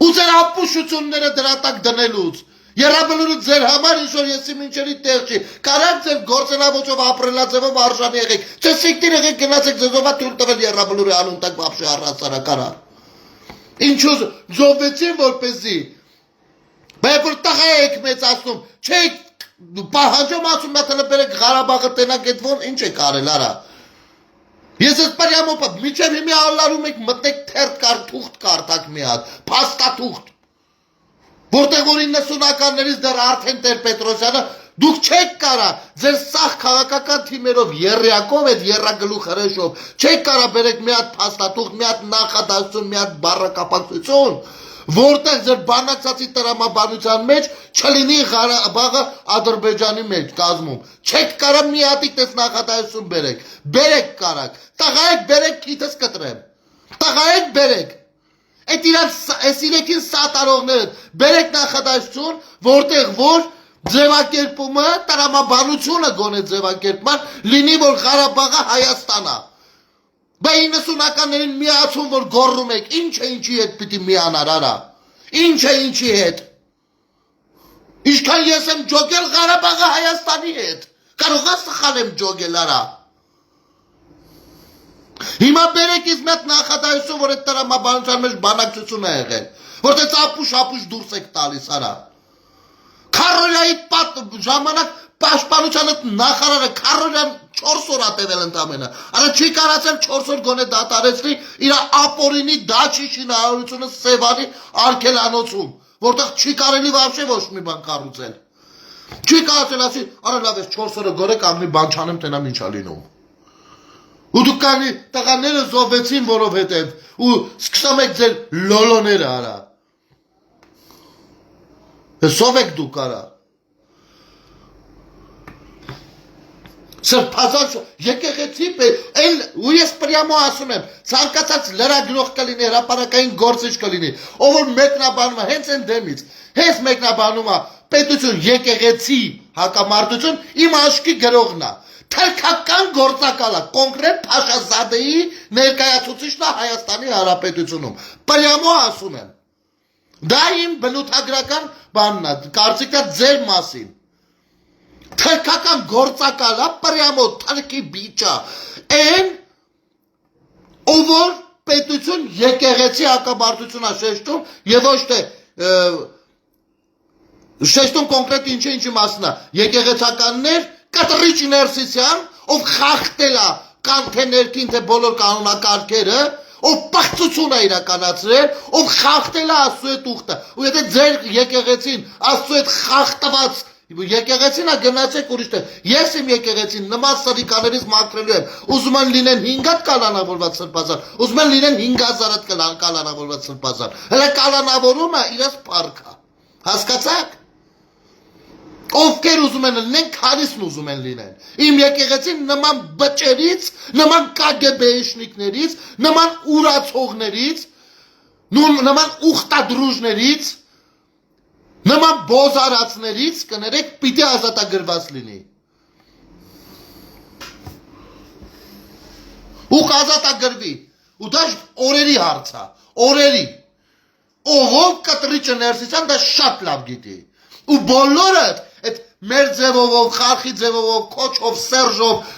ու ձեր ապուշությունները դրա տակ դնելուց Եռաբլուրը ձեր համար ինչ-որ եսի մինչերի տեղ չի Կարանք ձեր գործելավոճով ապրելաձևով արժանի եղեք Չէ սիկտիր եղեք գնացեք ձեզովա թույլ տվել Եռաբլուրի անուն տակ բապշի առասարակ արա Ինչու զոհվեցին որպեսզի Բայց որ տղա եք մեծացնում չեք Պահանջում ասում նատելը բերեք Ղարաբաղը տենակ էդ ոնց ինչ եք արել արա Ես ես պարյամոպա միջև հիմի ալարում եք մտեք թերթ կար թուղթ կարդակ մի հատ փաստաթուղթ Որտեղ որ 90-ականներից դեռ արդեն Տեր-Պետրոսյանը դուք չեք կարա ձեր սախ քաղաքական թիմերով երրյակով այդ երրագլուխ հրեշով չեք կարա բերեք մի հատ փաստաթուղթ մի հատ նախադասություն մի հատ բառակապակցություն Որտեղ ձեր բանակցածի տրամաբանության մեջ չլինի Ղարաբաղը Ադրբեջանի մեջ կազմում Չեք կարա մի հատիկ տես նախադասություն բերեք Բերեք կարակ Տղայեք բերեք քիթս կտրեմ Տղայեք բերեք Այդ իրանց իրեքին սատարողները բերեք նախադասություն որտեղ որ ձևակերպումը տրամաբանությունը գոնե ձևակերպման լինի որ Ղարաբաղը Հայաստան է Բա 90-ականներին միացում որ գոռում եք ինչ է ինչի հետ պիտի միանար արա Ինչ է ինչի հետ Ինչքան ես եմ ջոգել Ղարաբաղը Հայաստանի հետ Կարող է սխալ եմ ջոգել արա Հիմա բերեք ինձ մի հատ նախադասություն որ այդ տրամաբանության մեջ բանակցություն է եղել Որտեղ ապուշ դուրս եք տալիս արա Քարոյայի ժամանակ պաշտպանության նախարարը Քարոյան 4 օր ատևել ընդամենը։ Արա չի կարացել 4 օր գոնե դատարեցնի իր ապորինի դաչի շինարարությունը Սևանի Արկելանոցում, որտեղ չի կարելի вообще ոչ մի բան կառուցել։ Չի կարացել ասի, արա լավ է 4 օրը գորե կանգնի բան չանեմ տենամ ինչա լինում։ Ու դուք կանի տղաները զոհվեցին որովհետև ու սկսում եք ձեր լոլոները արա։ Զով եք դուք արա։ Սրբազան եկեղեցի ու ես պրյամո ասում եմ, ցանկացած լրագրող կլինի, հրապարակային գործիչ կլինի, ով որ մեկնաբանում է հենց այն դեմից, հենց մեկնաբանում է պետություն, եկեղեցի, հակամարտություն, իմ աշկի գրողն է, թերքական գործակալ է, կոնկրետ Փաշազադեի ներկայացուցիչն է Հայաստանի Հանրապետությունում, պրյամո ասում եմ, դա իմ բնութագրական բանն է, կարծիքն է ձեր մասին։ Թերքական գործակալա պրյամո թրքի բիճա են ով որ պետություն եկեղեցի հակամարտություն է շեշտում եւ ոչ թե շեշտում կոնկրետ ինչի մասն է եկեղեցականներ կտրիչ ներսիսյան ով խախտել է կանթեներքին թե բոլոր կանոնակարգերը ով պղծություն է իրականացրել ով խախտել է Աստծո հետ ուխտը ու եթե ձեր եկեղեցին Աստծո հետ խախտված Եկեղեցին է գնացեք ուրիշ տեղ, ես իմ եկեղեցին նման սրիկաներից մաքրելու եմ, ուզում են լինեն 5 հատ կալանավորված սրբազան, ուզում են լինեն 5000 հատ կալանավորված սրբազան, հələ կալանավորումը իրաց պարկ է, հասկացաք, ովքեր ուզում են լինեն, քանիսն ուզում են լինեն, իմ եկեղեցին նման բճերից, նման կագբեշնիկներից, նման ուրացողներից, նման ուխտադրուժներից, նման բոզարացներից կներեք պիտի ազատագրված լինի։ Ու կազատագրվի, ու դա օրերի հարց է, օրերի։ Ով կտրիչը ներսիսյան դա շատ լավ գիտի։ Ու բոլորը այդ մեր ձևով, խարխի ձևով, Քոչով, Սերժով,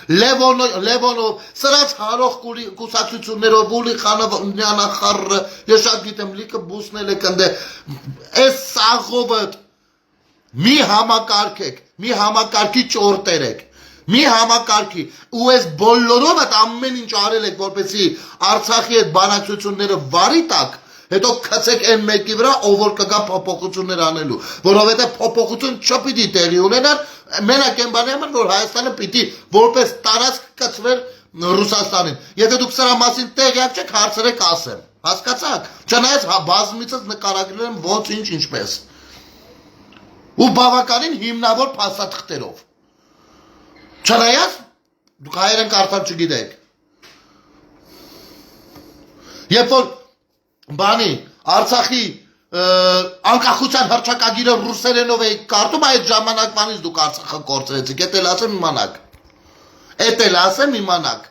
Լևոնով, սրանց հարող կուսակցություններով, Ուլի Խանանյանախառը, ես շատ գիտեմ, լիքը բուսնել եք ընդ այս սաղովը մի համակարգեք, մի համակարգի ճորտերեք, մի համակարգի, ու այս բոլորով այդ ամեն ինչ արել եք, որպեսի Արցախի այդ բանակցությունները վարի տակ, հետո կցեք այն մեկի վրա, ով որ կգա փոփոխություններ անելու, որովհետև փոփոխություն չպիտի տեղի ունենան, մենակ այն բանը եմ, որ Հայաստանը պիտի որպես տարածք կցվեր Ռուսաստանին։ Եթե դուք սրա մասին տեղյակ չեք, հարցրեք ասեմ, հասկացաք։ Չնայած բազմիցս նկարագրել եմ ոնց ինչ ինչպես։ Ու բավականին հիմնավոր փաստաթղթերով։ Չնայած դուք հայերեն կարդալ չգիտեք։ Երբ որ բանի Արցախի անկախության հռչակագիրը ռուսերենով էի կարդում, այդ ժամանակվանից դուք Արցախը կորցրեցիք, էդ էլ ասեմ իմանաք։ Էդ էլ ասեմ իմանաք։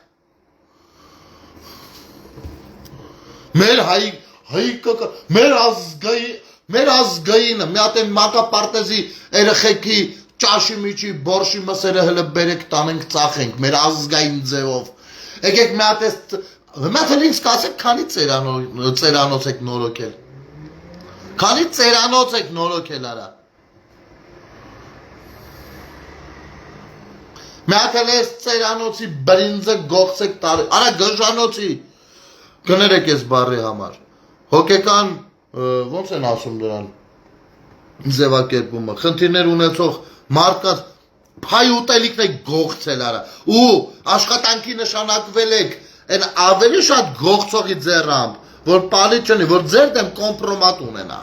Մեր ազգայինը, մի հատ են մակապարտեզի երեխեքի ճաշի միջի բորշի մսերը հլը բերեք տանենք ծախենք, մեր ազգային ձևով։ Եկեք մի հատ Մաթել ինձ կասեք, քանի ծերանոց եք նորոքել։ Քանի ծերանոց եք նորոքել արա։ Մաթել ես ծերանոցի բրինձը գողցեք տարի։ Արա գժանոցի։ Գներեք ես բարի համար։ Հոգեկան, ոնց են ասում դրան ձևակերպումը, խնդիրներ ունեցող մարդկանց փայ ուտելիքն եք գողցել արա։ Ու աշխատանքի նշանակվել եք Են ավելի շատ գողցողի ձեռամբ, որ պալի չնի, որ ձեր դեմ կոմպրոմատ ունենա,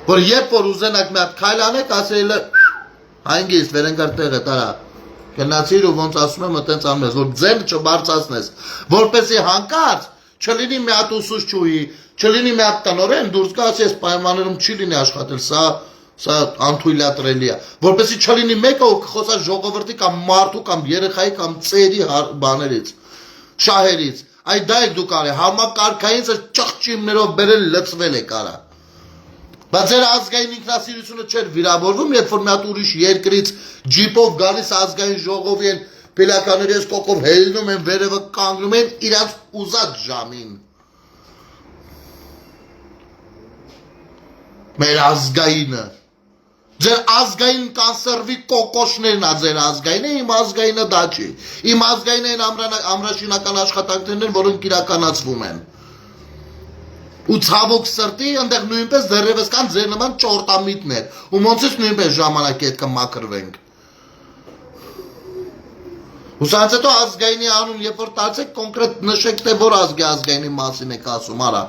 որ երբ որ ուզենակ մի հատ քայլ անեք, ասել է հանգիստ վերընկար տեղը տարա, գնացիր ու ոնց ասում եմ այտենց անում ես, որ ձեր չբարձրացնես, որպեսզի հանկարծ չլինի մի հատ ուսուցչուհի, չլինի մի հատ տնօրեն, դուրս գա ասի այս պայմաններում չի լինի աշխատել, սա անթույլատրելի է, որպեսզի չլինի մեկը ով կխոսա ժողովրդի կամ մարդու կամ երեխայի կամ ծերի բաներից Շահերից, այդ դա եք դուք արի, համակարգային ճղճիմներով բերել լծվել եք արա։ Բայց ձեր ազգային ինքնասիրությունը չէր վիրավորվում, երբ որ մի հատ ուրիշ երկրից ջիպով գալիս ազգային ժողովի են պելականների ես կոկով հելնում են, վերևը կանգնում են իրանց ուզած ժամին։ Մեր ազգայինը, Ձեր ազգային կանսերվի կոկոշներն ա ձեր ազգայինը, իմ ազգայինը դա չի։ Իմ ազգայինը են ամրաշինական աշխատանքներն են, որոնք իրականացվում են։ Ու ցավոք սրտի այնտեղ նույնպես դեռևս կան ձեր նման ճորտամիտներ, ու ոնցից նույնպես ժամանակի հետ կմաքրվենք։ Ուսանց հետո ազգայինի անուն, երբ որ տալցեք կոնկրետ նշեք, թե որ ազգայինի մասին եք ասում, արա։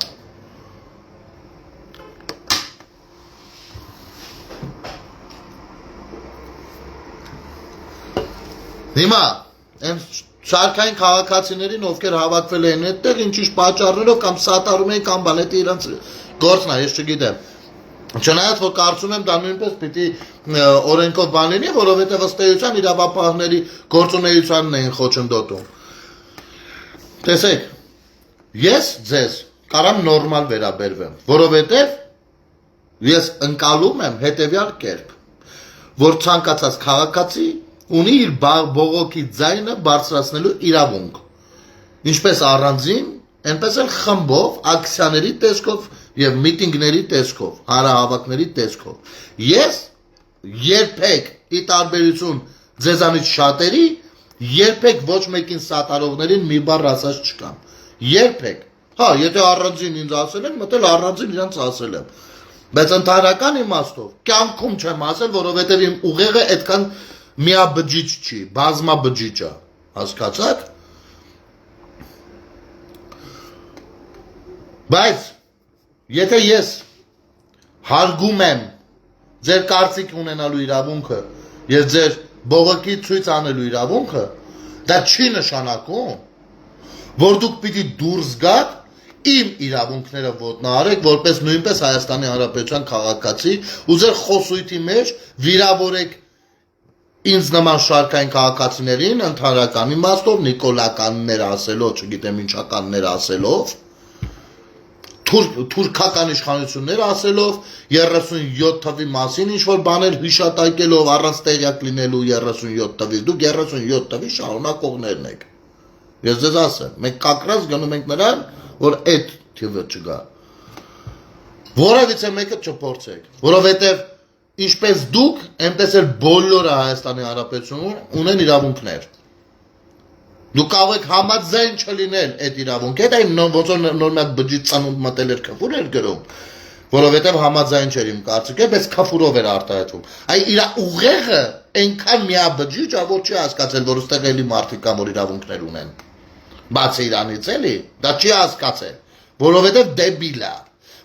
Հիմա, այն շարքային քաղաքացիներին, ովքեր հավաքվել էին այդտեղ, ինչ-ինչ պատճառներով կամ սատարում էին կամ բան, դա իրանց գործն է, ես չգիտեմ։ Չնայած որ կարծում եմ դա նույնպես պիտի օրենքով բան լինի, որովհետև ըստ էության իրավապահների գործունեությանն էին խոչընդոտում։ Տեսեք, ես ձեզ կարամ նորմալ վերաբերվեմ, որովհետև ես ընկալում եմ հետևյալ կերպ, որ ցանկացած քաղաքացի ունի իր բողոքի ձայնը բարձրացնելու իրավունք։ Ինչպես առանձին, այնպես էլ խմբով, ակցիաների տեսքով եւ միտինգների տեսքով, հանրահավաքների տեսքով։ Ես երբեք ի տարբերություն ձեզանից շատերի, երբեք ոչ մեկին սատարողներին մի բառ ասած չկամ։ Երբեք։ Հա, եթե առանձին ինձ ասել են, մտել առանձին իրանց ասել եմ։ Բայց ընդհանրական իմաստով կյանքում չեմ ասել, որովհետեւ իմ ուղեղը այդքան միաբջիջ չի, բազմաբջիջ է, հասկացաք։ Բայց եթե ես հարգում եմ ձեր կարծիք ունենալու իրավունքը եւ ձեր բողոքի ցույց անելու իրավունքը, դա չի նշանակում, որ դուք պիտի դուրս գաք իմ իրավունքները ոտնահարեք, որպես նույնպես Հայաստանի Հանրապետության քաղաքացի ու ձեր խոսույթի մեջ վիրավորեք ինձ նման շարքային քաղաքացիներին, ընդհանրական իմաստով, նիկոլականներ ասելով, չգիտեմ ինչականներ ասելով, թուրքական իշխանություններ ասելով, 37 թվի մասին ինչ-որ բաներ հիշատակելով, առանց տեղյակ լինելու 37 թվից, դուք 37 թվի շարունակողներն եք։ Ես ձեզ ասեմ, մենք կակրած գնում ենք նրան, որ այդ թիվը չգա։ Որևիցե մեկը չփորձեք, որովհետև ինչպես դուք, այնպես էլ բոլորը Հայաստանի Հանրապետությունում ունեն իրավունքներ։ Դուք կարող եք համաձայն չլինել այդ իրավունքի հետ, այն ոնց որ նոր մեկ բջիջ ծանոթ մտել էր քֆուր էր գրում, որովհետև համաձայն չէր իմ կարծիքը, բայց քֆուրով էր արտահայտվում։ Այ իր ուղեղը այնքան միաբջիջ է, որ չի հասկացել, որ ուստեղ էլի մարդիկ կան, որ իրավունքներ ունեն։ Բացի իրանից էլի, դա չի հասկացել, որովհետև դեբիլ է։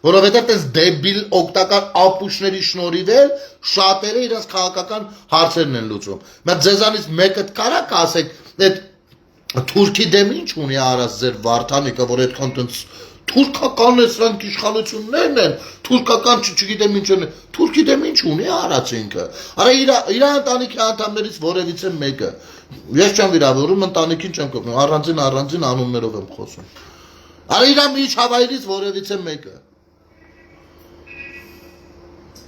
Որովհետև այս դեբիլ օգտակար ապուշների շնորհիվ էլ շատերը իրենց քաղաքական հարցերն են լուծում։ Բայց ձեզանից մեկը կարա ասեք, այդ թուրքի դեմ ինչ ունի արած ձեր Վարդանիկը, որ այդքան տենց թուրքական է, սրանք իշխանություններն են, թուրքական չգիտեմ ինչ են, թուրքի դեմ ինչ ունի արած ինքը։ Արա իր ընտանիքի անդամներից որևիցե մեկը։ Ես չեմ վիրավորում, ընտանիքին չեմ կոպնում, առանձին անուններով եմ խոսում։ Արա իր միջավայրից որևիցե մեկը։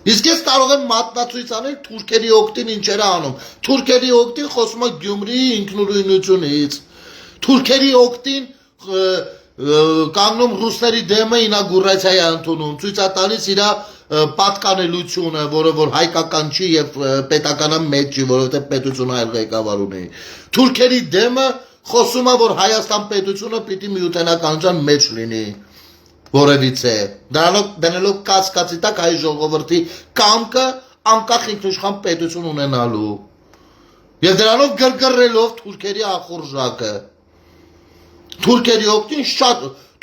Իսկ ես կարող եմ մատնացույց անել թուրքերի օգտին ինչեր է անում։ Թուրքերի օգտին խոսում է Գյումրիի ինքնուրույնությունից։ Թուրքերի օգտին կանգնում ռուսների դեմը ինագուրացիա է ընդունում, ցույց է տալիս իր պատկանելությունը, որը որ հայկական չի եւ պետականը մեծ չի, որովհետեւ պետությունը այլ ղեկավար ունի։ Թուրքերի դեմը խոսում է, որ Հայաստան պետությունը պիտի միութենականության մեջ լինի։ Որևիցե, դրանով կասկածի տակ հայ ժողովրդի կամքը անկախ ինքնիշխան պետություն ունենալու եւ դրանով գրգռելով թուրքերի ախորժակը։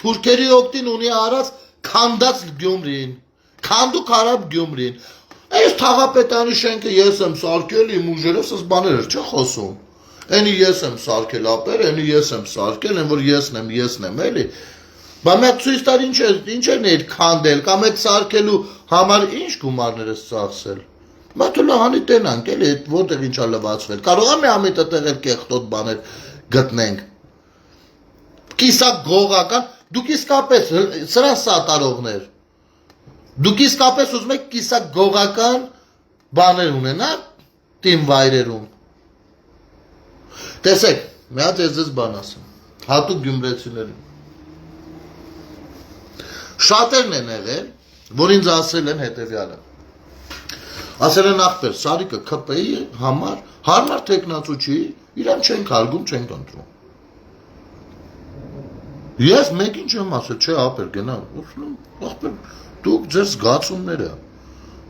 Թուրքերի օգտին ունի արած քանդած Գյումրին, քանդու քարab Գյումրին։ Այս թաղապետանի շենքը ես եմ սարքել, իմ ուժերով սս բաներ չէ խոսում։ Էնի ես եմ սարքել ապեր, էնի ես եմ սարքել, են որ եսն եմ, էլի։ Բա մեկ ցույց տար ինչերն էր քանդել, կամ այդ սարքելու համար ինչ գումարներ է ծախսել։ Մատուլա հանի տենանք էլի, այդ որտեղ ինչա լվացվել։ Կարող է մի ամենը տեղել կեղտոտ բաներ գտնենք։ Կիսակ գողական, դուք իսկապես սրան սատարողներ։ Դուք իսկապես ուզում եք կիսակ գողական բաներ ունենալ տիմ վայրերում։ Տեսեք, մի հատ ես ձեզ բան ասեմ, հատուկ գյումրեցիներին։ Շատերն են եղել, որ ինձ ասել են հետևյալը։ Ասել են ախպեր, Սարիկը ԿՊ-ի համար հարմար տեխնացու չի, իրան չենք հարգում, չենք ընտրում։ Ես մեկին չեմ ասել, չէ, ապեր գնա, ախպեր, դուք ձեր զգացումները,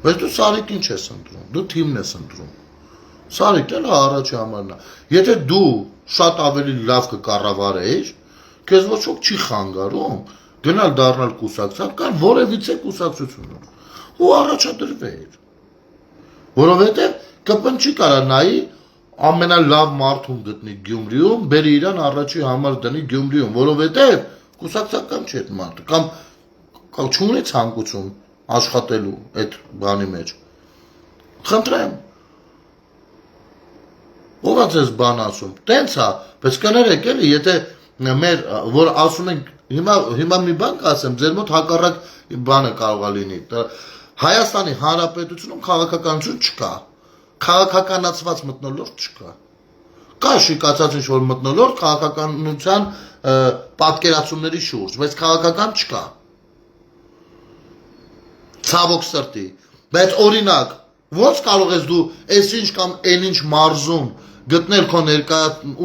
բայց դու Սարիկին չես ընտրում, դու թիմն ես ընտրում։ Սարիկն էլ առաջի համարն է։ Եթե դու շատ ավելի լավ կկառավարեիր, քեզ ոչ ոք չի խանգարում գնալ դառնալ կուսակցական կամ որևիցե կուսակցություն ու առաջադրվեիր։ Որովհետև ԿՊ-ն չի կարա նայի ամենալավ մարդուն գտնի Գյումրիում, բերի իրան առաջի համար դնի Գյումրիում, որովհետև կուսակցական չի այդ մարդը կամ չունի ցանկություն աշխատելու այդ բանի մեջ։ Խնդրեմ։ Ո՞վ է ձեզ բան ասում։ Տենց է, բայց կներեք էլի, եթե մեր որ ասում ենք հիմա մի բան կասեմ, ձեր մոտ հակառակ բանը կարող է լինի։ Հայաստանի Հանրապետությունում քաղաքականություն չկա։ Քաղաքականացված մթնոլորտ չկա։ Կա շիկացած ինչ-որ մթնոլորտ քաղաքականության պատկերացումների շուրջ, բայց քաղաքական չկա։ Ցավոք սրտի։ Բայց օրինակ, ո՞նց կարող ես դու այսինչ կամ այնինչ մարզում գտնել քո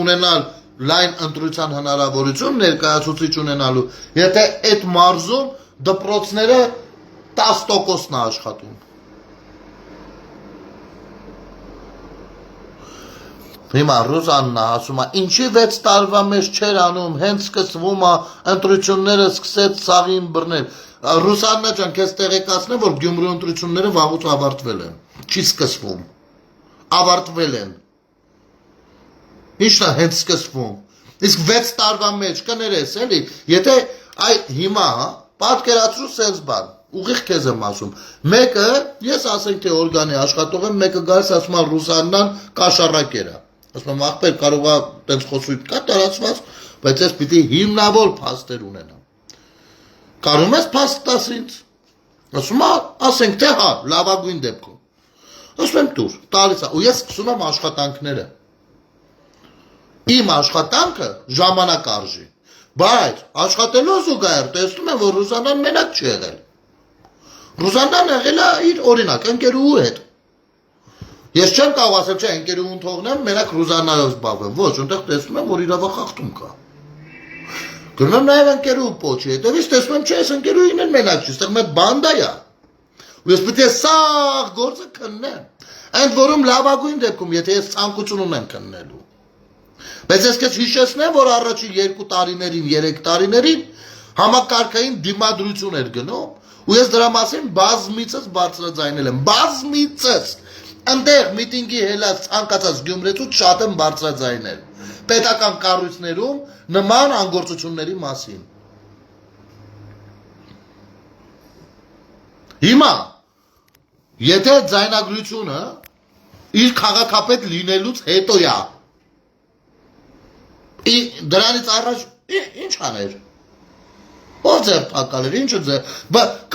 ունենալ լայն ընտրության հնարավորություն ներկայացուցիչ ունենալու, եթե այդ մարզում դպրոցները 10%-ն է աշխատում։ Հիմա Ռուզաննա ասում է, ինչի 6 տարվա մեջ չէր անում, հենց սկսվում է ընտրությունները սկսեց ցաղին բռնել։ Ռուսաննա ջան, քեզ տեղեկացնեմ, որ Գյումրու ընտրությունները վաղուց ավարտվել են։ Չի սկսվում։ Ավարտվել են։ Ինչն է հենց սկսվում։ Իսկ 6 տարվա մեջ կներես էլի, եթե հիմա պատկերացրու սենց բան, ուղիղ քեզ եմ ասում։ Մեկը, ես ասենք թե օրգանի աշխատող եմ, մեկը գալիս ասում է Ռուսաննան կաշառակեր է։ Ասում եմ ախպեր կարող է տենց խոսույթ կա տարածված, բայց ես պիտի հիմնավոր փաստեր ունենամ։ Կարում ես փաստ տաս ինձ։ Ասում է, ասենք թե հա, լավագույն դեպքում։ Ասում եմ տուր, տալիս է, ու ես սկսում եմ աշխատանքները։ Իմ աշխատանքը ժամանակ արժի, բայց աշխատելով զուգահեռ տեսնում եմ, որ Ռուզաննան մենակ չի եղել։ Ռուզաննան եղել է իր օրինակ ընկերուհու հետ։ Ես չեմ կարող ասել, չէ, ընկերուհուն թողնեմ, մենակ Ռուզաննայով զբաղվեմ։ Ոչ, այնտեղ տեսնում եմ, որ իրավախախտում կա։ Գնում եմ նաև ընկերուհու պոչի հետևից, տեսնում եմ, չէ, այս ընկերուհին էլ մենակ չի, այստեղ մեծ բանդա է։ Ու ես պետք է սաղ գործը քննեմ։ Ընդ որում լավագույն դեպքում, եթե ես ցանկություն ունեմ քննելու։ Բայց ես քեզ հիշեցնեմ, որ առաջին 2 տարիներին, 3 տարիներին համակարգային դիմադրություն էր գնում, ու ես դրա մասին բազմիցս բարձրաձայնել եմ, բազմիցս։ Այնտեղ միտինգի հելած ցանկացած գյումրեցու շատ եմ բարձրաձայնել։ Պետական կառույցներում նման անգործությունների մասին։ Հիմա, եթե ձայնագրությունը իր քաղաքապետ լինելուց հետո է, դրանից առաջ ինչ աներ։ Ո՞վ ձեր փակալեր, ինչը ձեր,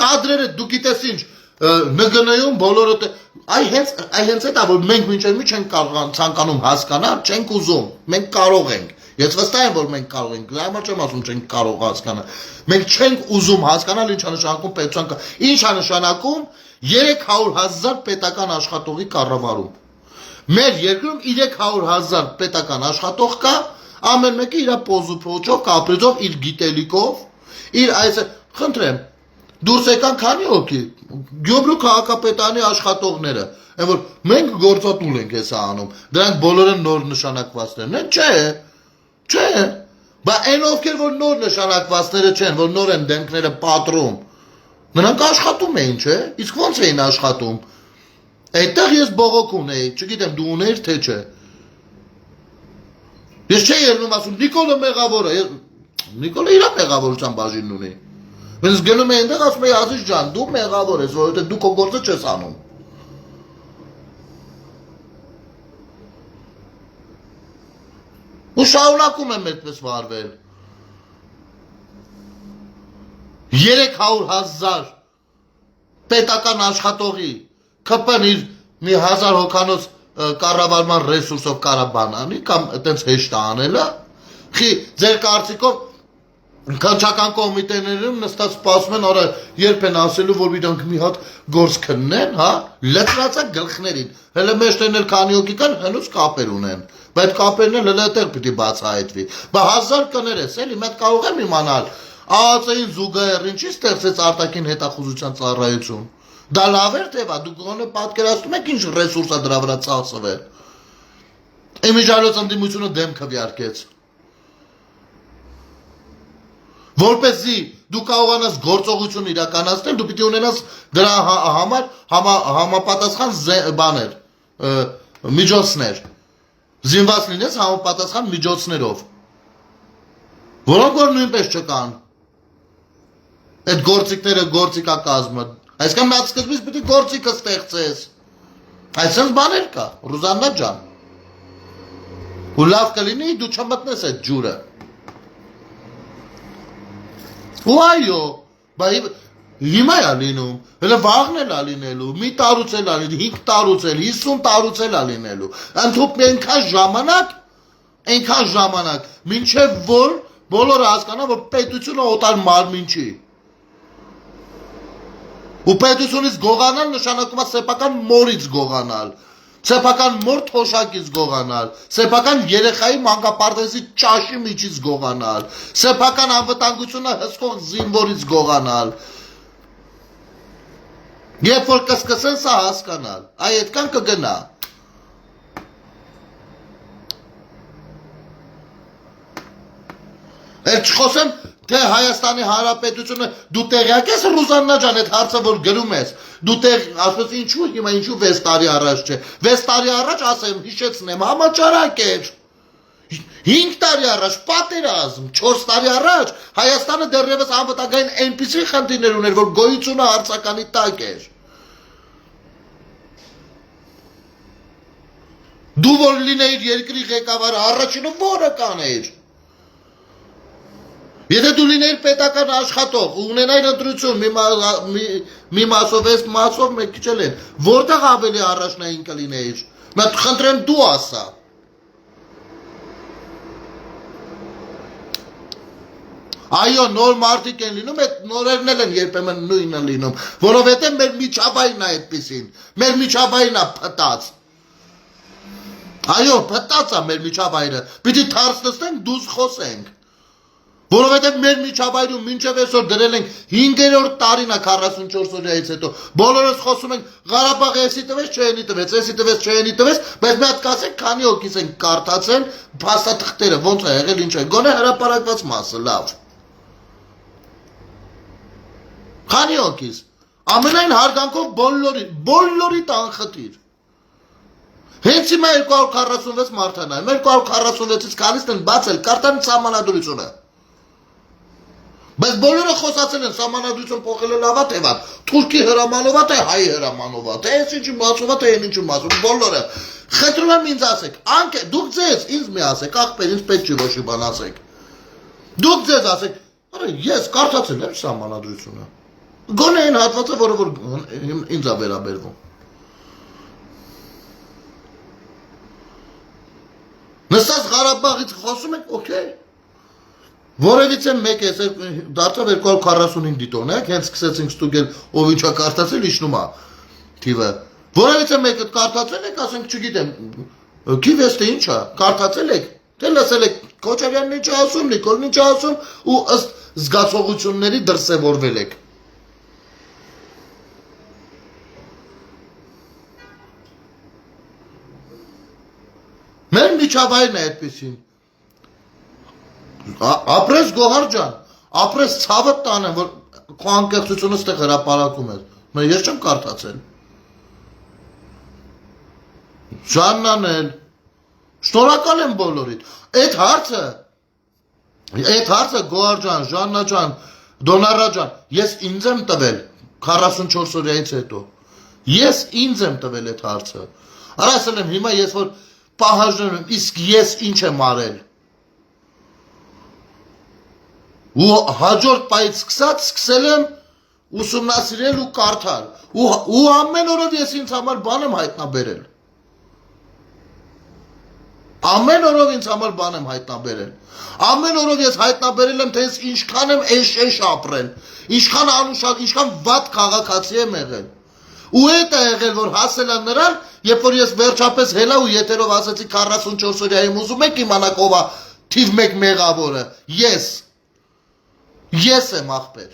կադրերը դու գիտես ինչ, ՆԳՆ-ում բոլորը հենց այդ է, որ մենք մինչև մի չենք ցանկանում հասկանալ, չենք ուզում, մենք կարող ենք։ Ես վստահ եմ, որ մենք կարող ենք, դրա համար չեմ ասում չենք կարող հասկանալ։ Մենք չենք ուզում հասկանալ ինչ է նշանակում պետության, ինչ է նշանակում 300,000 պետական աշխատողի կառավարում։ Մեր երկրում 300,000 պետական աշխատող կա, ամեն մեկը իր պոզուփոճով, կապրիձով, իր գիտելիքով, իր այս խնդրեմ, դուրս եկան քանի հոգի, Գյումրու քաղաքապետարանի աշխատողները, այն որ մենք գործատուլ ենք հեսա անում, դրանք բոլորը նոր նշանակվածներն են, չէ, բա այն ովքեր որ նոր նշանակվածները չեն, որ նոր են դեմքները պատրում, նրանք աշխատում էին, չէ, իսկ ոնց էին աշխատում, այդտեղ ես բողոք ունեի, չգիտեմ դու ունեիր թե չէ, ես չէի երնում ասում, Նիկոլը մեղավոր է, Նիկոլը իր մեղավորության բաժինն ունի, ես գնում էի այնտեղ ասում էի Ազիզ ջան, դու մեղավոր ես, որովհետև դու քո գործը չես անում։ Ու շարունակում եմ այդպես վարվել։ 300,000 պետական աշխատողի ԿՊ-ն իր մի 1000 հոգանոց կառավարման ռեսուրսով կարա բան անի կամ այտենց հեշտ անելա։ Խի ձեր կարծիքով Կանչական կոմիտեներում նստած սպասում են, արա երբ են ասելու, որ իրանք մի հատ գործ քննեն, հա, լծրածա գլխներին։ Հələ մեջտերներ քանի հոգի կան, հնուց կապեր ունեն։ Բայց կապերն էլ հələ դեռ պիտի բացահայտվի։ Բա 1000 կներես, էլի մենք կարող եմ իմանալ, ԱԱԾ-ին զուգահեռ ինչի ստեղծեց արտաքին հետախուզության ծառայություն։ Դա լավ էր թե բա, դուք գոնե պատկերացնում եք ինչ ռեսուրս է դրա վրա ծախսվել։ Իմիջիալոց ընդդիմությունը դեմ քվեարկեց։ Որպեսզի դու կարողանաս գործողություն իրականացնել, դու պիտի ունենաս դրա համար համապատասխան բաներ, միջոցներ։ Զինված լինես համապատասխան միջոցներով, որոնք որ նույնպես չկան։ Այդ գործիքները գործիքակազմը, այսինքն նա սկզբից պիտի գործիքը ստեղծես։ Այսինքն բաներ կա, Ռուզաննա ջան։ Ու լավ կլինի դու չմտնես այդ ջուրը։ Ու այո, բա հիմա է լինում, հələ վաղն էլ լինելու, մի տարուց էլ լինելու, 5 տարուց էլ, 50 տարուց էլ լինելու։ Ընդհանուր այնքան ժամանակ, մինչև որ բոլորը հասկանան, որ պետությունը օտար մարմին չի։ Ու պետությունից գողանալ նշանակում է սեփական մորից գողանալ, սեփական մոր թոշակից գողանալ, սեփական երեխայի մանկապարտեզի ճաշի միջից գողանալ, սեփական անվտանգությունը հսկող զինվորից գողանալ։ Երբ որ կսկսեն սա հասկանալ, այ այդքան կգնա։ Այդ չխոսեմ, թե Հայաստանի Հանրապետությունը դու տեղյակ ես Ռուզաննա ջան այդ հարցը որ գրում ես, դու ասես ինչու հիմա ինչու 6 տարի առաջ չէ, 6 տարի առաջ ասեմ հիշեցնեմ համաճարակ էր, 5 տարի առաջ պատերազմ, 4 տարի առաջ Հայաստանը դեռևս անվտանգային այնպիսի խնդիրներ ուներ, որ գոյությունը հարցականի տակ էր։ Դու որ լինեիր երկրի ղեկավարը առաջինը որը կանեիր։ Եթե դու լինեիր պետական աշխատող, ունենայիր ընտրություն, մի մասով ես մասով մեկ քիչ էլ են, որտեղ ավելի առաջնային կլինեիր։ Մենք խնդրեմ դու ասա։ Այո, նոր մարդիկ են լինում, այդ նորերն էլ են երբեմն նույնը լինում, որովհետև մեր միջավայրն է այդպիսին, մեր միջավայրն է փտած։ Այո, փտած է մեր միջավայրը, պիտի թարցնենք դուզ խոսենք։ Որովհետև մեր միջավայրում մինչև այսօր դրել ենք 5-րդ տարին է 44 օրից հետո, բոլորս խոսում ենք Ղարաբաղը էսի տվեց, չենի տվեց, էսի տվեց, չենի տվեց, բայց մի հատ կասենք քանի հոգիս են կարդացել փաստաթղթերը, ոնց է եղել, ինչ է, գոնե հրապարակված մասը, լավ։ Քանի հոգիս, ամենայն հարգանքով բոլորի տանխտիր։ Հենց հիմա 246 մարդանայում, 246-ից քանիսն են բացել կարտան սահմանադրությունը։ Բայց բոլորը խոսացել են սահմանադրություն փոխելը լավա թե վատ, թուրքի հրամանովա թե հայ հրամանովա, թե այս ինչի մասովա թե այն ինչի մասով, բոլորը։ Խնդրում եմ ինձ ասեք, դուք ձեզ ինձ մի ասեք, ախպեր, ինձ պետք չի ոչ մի բան ասեք։ Դուք ձեզ ասեք, ես կարդացել եմ սահմանադրությունը։ Գոնե այն հատվածը, որը որ ինձ է վերաբերվում։ Նստած Ղարաբաղից խոսում եք, օքեյ։ Որևիցե մեկ է, դարձավ 245 դիտորնեք, հենց սկսեցինք ստուգել, ով ինչա կարդացել, իջնում է թիվը։ Որևիցե մեկը կարդացել եք, ասենք չգիտեմ, քիվեստը ինչ է, կարդացել եք, թե լսել եք Քոչարյանն ինչ ասում, Նիկոլն ինչ ասում ու ըստ զգացողությունների դրսևորվել եք։ Մեր միջավայրն է այդպիսին։ Ապրես Գոհար ջան, ապրես ցավը տանեմ, որ քո անկեղծությունը ստեղ հրապարակում ես։ Ես չեմ կարդացել։ Ժաննան էլ, շնորհակալ եմ բոլորին։ Այդ հարցը Գոհար ջան, Ժաննա ջան, Դոնարա ջան, ես ինձ եմ տվել 44 օրից հետո։ Ես ինձ եմ տվել այդ հարցը։ Ասել եմ հիմա ես որ պահանջում եմ, իսկ ես ինչ եմ արել։ Ու հաջորդ պայից սկսել եմ ուսումնասիրել ու կարդալ։ Ու ամեն օրով ես ինձ համար բան եմ հայտնաբերել։ Ամեն օրով ինձ համար բան եմ հայտնաբերել։ Ամեն օրով ես հայտնաբերել եմ, թե ես ինչքան եմ էշ ապրել, ինչքան անուշալ, ինչքան վատ քաղաքացի եմ եղել։ Ու այդ է եղել, որ հասել է նրան, երբ որ ես վերջապես հելա ու եթերով ասեցի 44 օրյա եմ ուզում եք իմանաք ով է թիվ 1 մեղավորը։ Ես եմ ախպեր։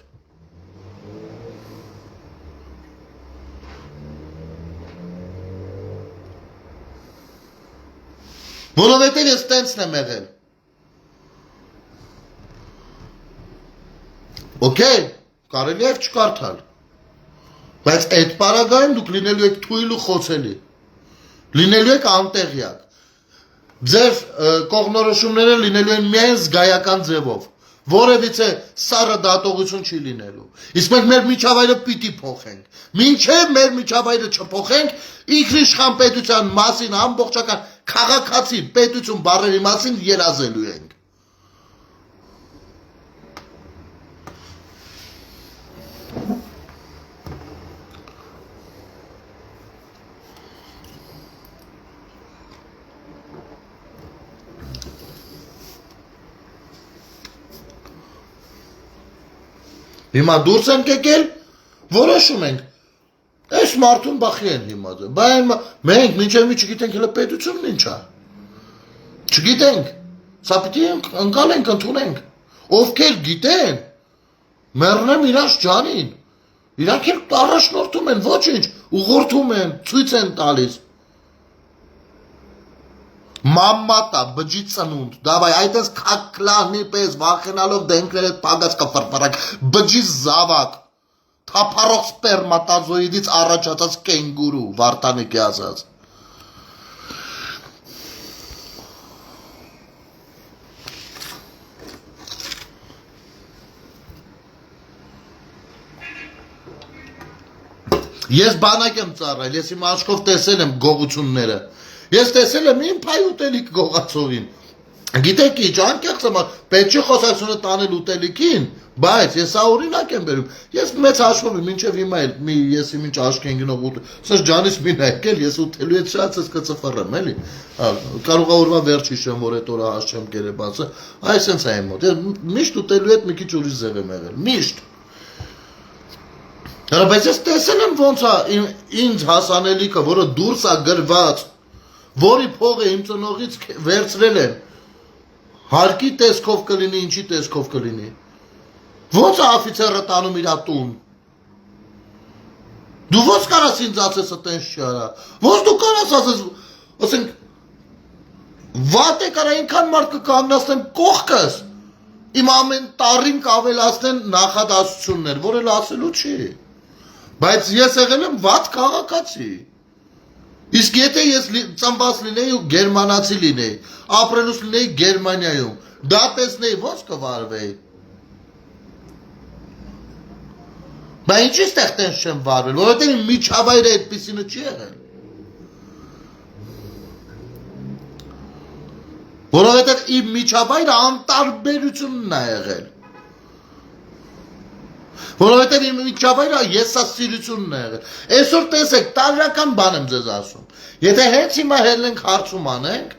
Որովհետև ես տենցն եմ եղել։ Okay, կարելի է չկարդալ։ Բայց այդ պարագայում դուք լինելու եք թույլ ու խոցելի։ Լինելու եք անտեղյակ։ Ձեր կողմնորոշումները լինելու են միայն զգայական ձևով։ Որևիցե սառը դատողություն չի լինելու։ Իսկ մենք մեր միջավայրը պիտի փոխենք։ Մինչև մեր միջավայրը չփոխենք, ինքնիշխան պետության մասին ամբողջական քաղաքացի պետություն բառերի մասին երազելու ենք։ Հիմա դուրս ենք եկել, որոշում ենք, այս մարդուն բախի են հիմա, մենք մինչև մի չգիտենք հլը պետությունն ինչ է, չգիտենք, սա պիտի ընկալենք, ընդունենք, ովքեր գիտեն, մեռնեմ իրանց ջանին, իրանք էլ առաջնորդում են, ոչինչ, ուղղորդում են, ցույց են տալիս, մամմատա, բջի ծնունդ, դավայ, այդպես կակլանի պես, վախենալով դենքներ էտ պագած կվրվարակ, բջի զավակ, թապարող սպերմատազոիդից առաջացած կենգուրու, վարտանիկի ասած։ Ես բանակ եմ ծառայել, ես իմ աչքով տեսել եմ գողությունները, ես տեսել եմ իմ փայ ուտելիք գողացողին, գիտեք ինչ, անկեղծ եմ, պետք չի խոսակցությունը տանել ուտելիքին, բայց ես օրինակ եմ բերում, ես մեծ հաշվով եմ, մինչև հիմա էլ ես իմ ինչ աչք են գնող սրս ջանից մի նայքել, ես ուտելու հետ շատ ես կծխռեմ, էլի, կարող օրվա վերջ հիշեմ, որ էտ օրը հաշ չեմ կերեբացը, այս սենց է իմ մոտ, միշտ ուտելու հետ մի քիչ ուրիշ ձև եմ եղել, միշտ։ Բայց ես տեսել եմ ոնց է ինձ հասանելիքը, որը դուրս է գրված, որի փողը իմ ծնողից վերցրել են, հարկի տեսքով կլինի, ինչի տեսքով կլինի, ոնց է աֆիցերը տանում իրա տուն, դու ոնց կարաս ինձ ասես տենց չի արա, ոնց դու կարաս ասես, ասենք, վատ է կարա ինքան մարդ կկանգնացնեմ կողքս, իմ ամեն տարին կավելացնեն նախադասություններ, որ էլ ասելու չի, բայց ես եղել եմ վատ քաղաքացի, իսկ եթե ես ծնված լինեի ու գերմանացի լինեի, ապրելուց լինեի Գերմանիայում, դա տեսնեի ոնց կվարվեի, բայց ինչի ստեղ տենց չեմ վարվել, որովհետև իմ միջավայրը այդպիսինը չի եղել, որովհետև իմ միջավայրը անտարբերությունն է եղել, որովհետև իմ միջավայրը եսասիրությունն է եղել, այսօր տեսեք, տարրական բան եմ ձեզ ասում, եթե հենց հիմա հելենք հարցում անենք,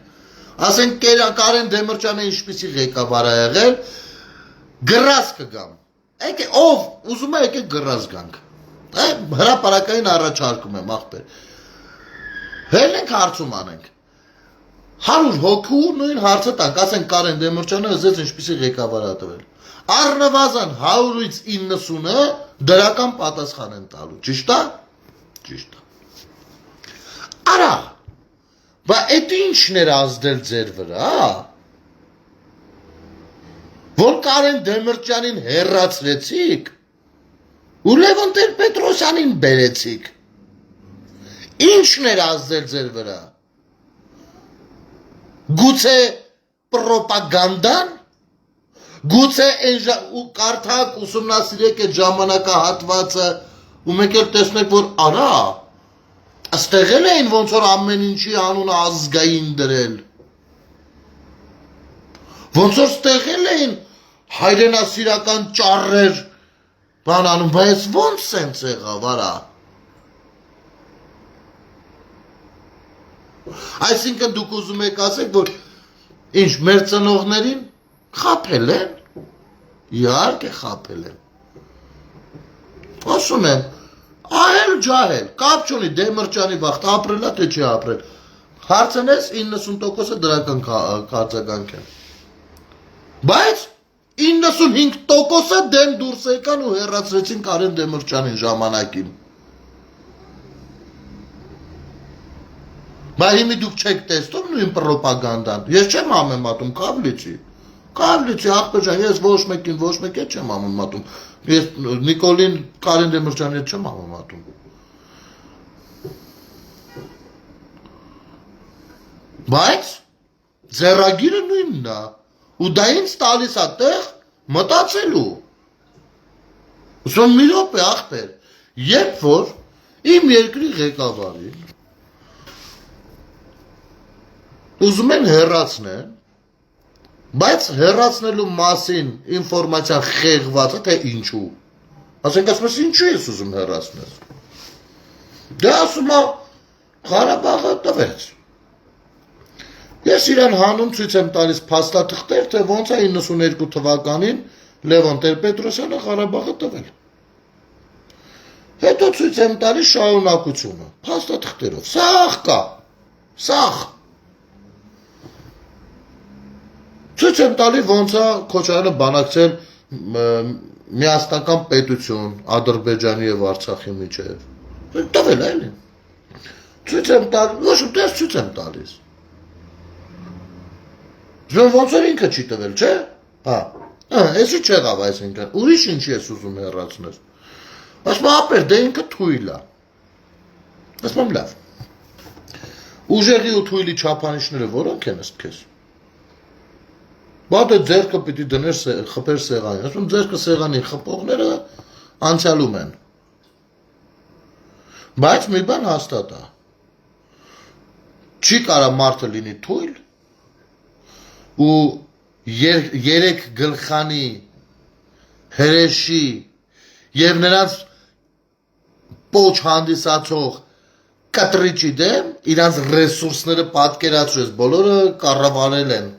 ասենք Կարեն Դեմիրճյանը ինչպիսի ղեկավար է եղել, գրած կգամ, ով ուզում է եկեք գրած գանք, հրապարակային առաջարկում եմ ախպեր, հելենք հարցում անենք, 100 հոգու նույն հարցը տանք, ասենք Կարեն Դեմիրճյանը զեց ինչպիսի ղեկավար է տվել, առնվազն 100-ից 90-ը դրական պատասխան են տալու, ճիշտ է? Ճիշտ է։ Արա, բա էդ ինչն էր ազդել ձեր վրա, որ Կարեն Դեմիրճյանին հեռացրեցիք, ու Լևոն Տեր-Պետրոսյանին բերեցիք, ինչն էր ազդել ձեր վրա, գուցե պրոպագանդան, գուցե կարդակ ուսումնասիրեք այդ ժամանակահատվածը ու մեկ էլ տեսնեք, որ արա, ստեղել էին ոնց որ ամեն ինչի անունը ազգային դրել, ոնց որ ստեղել էին հայրենասիրական ճառեր բան անում, բայց ոնց սենց եղավ, արա, Այսինքն դուք ուզում եք ասեք, որ ինչ մեր ծնողներին խաբել են, իհարկե խաբել են։ Ասում եմ, ահել ջահել, կապ չունի դեմրճանի վաղտ ապրելա թե չի ապրել։ Հարցնես 90%-ը դրական կարծականք են։ Բայց 95%-ը դեմ դուրս եկան ու հեռացրեցին Կարեն Դեմիրճյանին ժամանակին։ Բայց հիմի դուք չեք տեսնում նույն պրոպագանդան։ Ես չեմ համեմատում Կավլիցի աղբեր ջան, ես ոչ մեկին չեմ համեմատում։ Ես Նիկոլին Կարեն Դեմիրճյանի հետ չեմ համեմատում։ Բայց ձեռագիրը նույնն է, ու դա ինձ տալիս է տեղ մտածելու։ Ուսում մի րոպե աղբեր, երբ որ իմ երկրի ղեկավարին ուզում են հեռացնել, բայց հեռացնելու մասին ինֆորմացիան խեղված է, թե ինչու։ Ասենք ասում ես ինչու ես ուզում հեռացնել։ Դե ասում է Ղարաբաղը տվեց։ Ես իրան հանուն ցույց եմ տալիս փաստաթղթեր, թե ոնց է 92 թվականին Լևոն Տեր-Պետրոսյանը Ղարաբաղը տվել։ Հետո ցույց եմ տալիս շարունակությունը, փաստաթղթերով։ Սաղ կա, սաղ։ Ցույց եմ տալի ոնց է Քոչարյանը բանակցել միասնական պետություն Ադրբեջանի եւ Արցախի միջեւ։ Տվել է էլի։ Ցույց եմ տալիս, ոչ դες ցույց եմ տալիս։ Ոնց էր ինքը չի տվել, չէ՞։ Հա։ Էսի չեղավ այսինքն։ Ուրիշ ինչ ես ուզում հեռացնել։ Ասում ապեր, դե ինքը թույլ է։ Ասում եմ լավ։ Ուժեղի ու թույլի չափանիշները որոնք են ըստ քեզ։ Բա դե ձերքը պիտի դներ խփեր սեղանին։ Ասում ձերքը սեղանի խփողները անցյալում են։ Բայց մի բան հաստատ է։ Չի կարա մարդը լինի թույլ ու երեք գլխանի հրեշի եւ նրանց պոչ հանդիսացող կտրիչի դեմ իրանց ռեսուրսները պատկերացրես բոլորը կառավարել են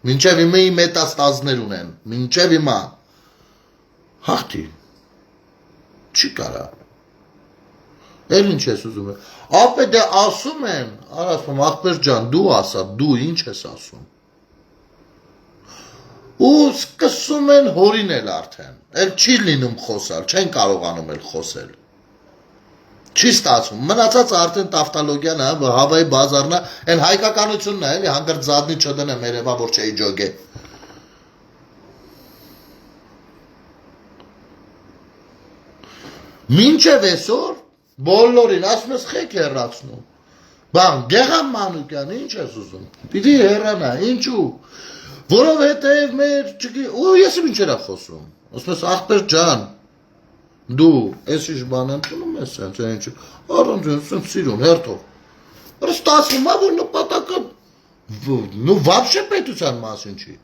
մինչեւ հիմա մետաստազներ ունեն մինչեւ հիմա հաղթի չի կարա էլ ինչ ես ուզում ապե դե ասում են ասում ախպեր ջան դու ասա դու ինչ ես ասում ու սկսում են հորինել արդեն, էլ չի լինում խոսալ, չեն կարողանում էլ խոսել, չի ստացվում, մնացած արդեն տավտալոգյան է, հավայի բազարն է, են հայկականությունն է, էլի հանգրտ զադնի չդնեմ երևա, որ չէի ջոգե։ Մինչև այսօր, բոլորին, ասում ես խեք հեռացնում, բան, Գեգամ Մանուկյան, ինչ ես ուզում, պիտի հեռանա, ինչու, որովհետև մեր ու ես ինչ երա խոսում, ասում ես ախպեր ջան, դու ես ինչ բան ընդունում ես սենց, ինչ, առանց սենց սիրուն, հերթով, ստացվում է, որ նպատակը, նու վաբշե պետության մասին չի,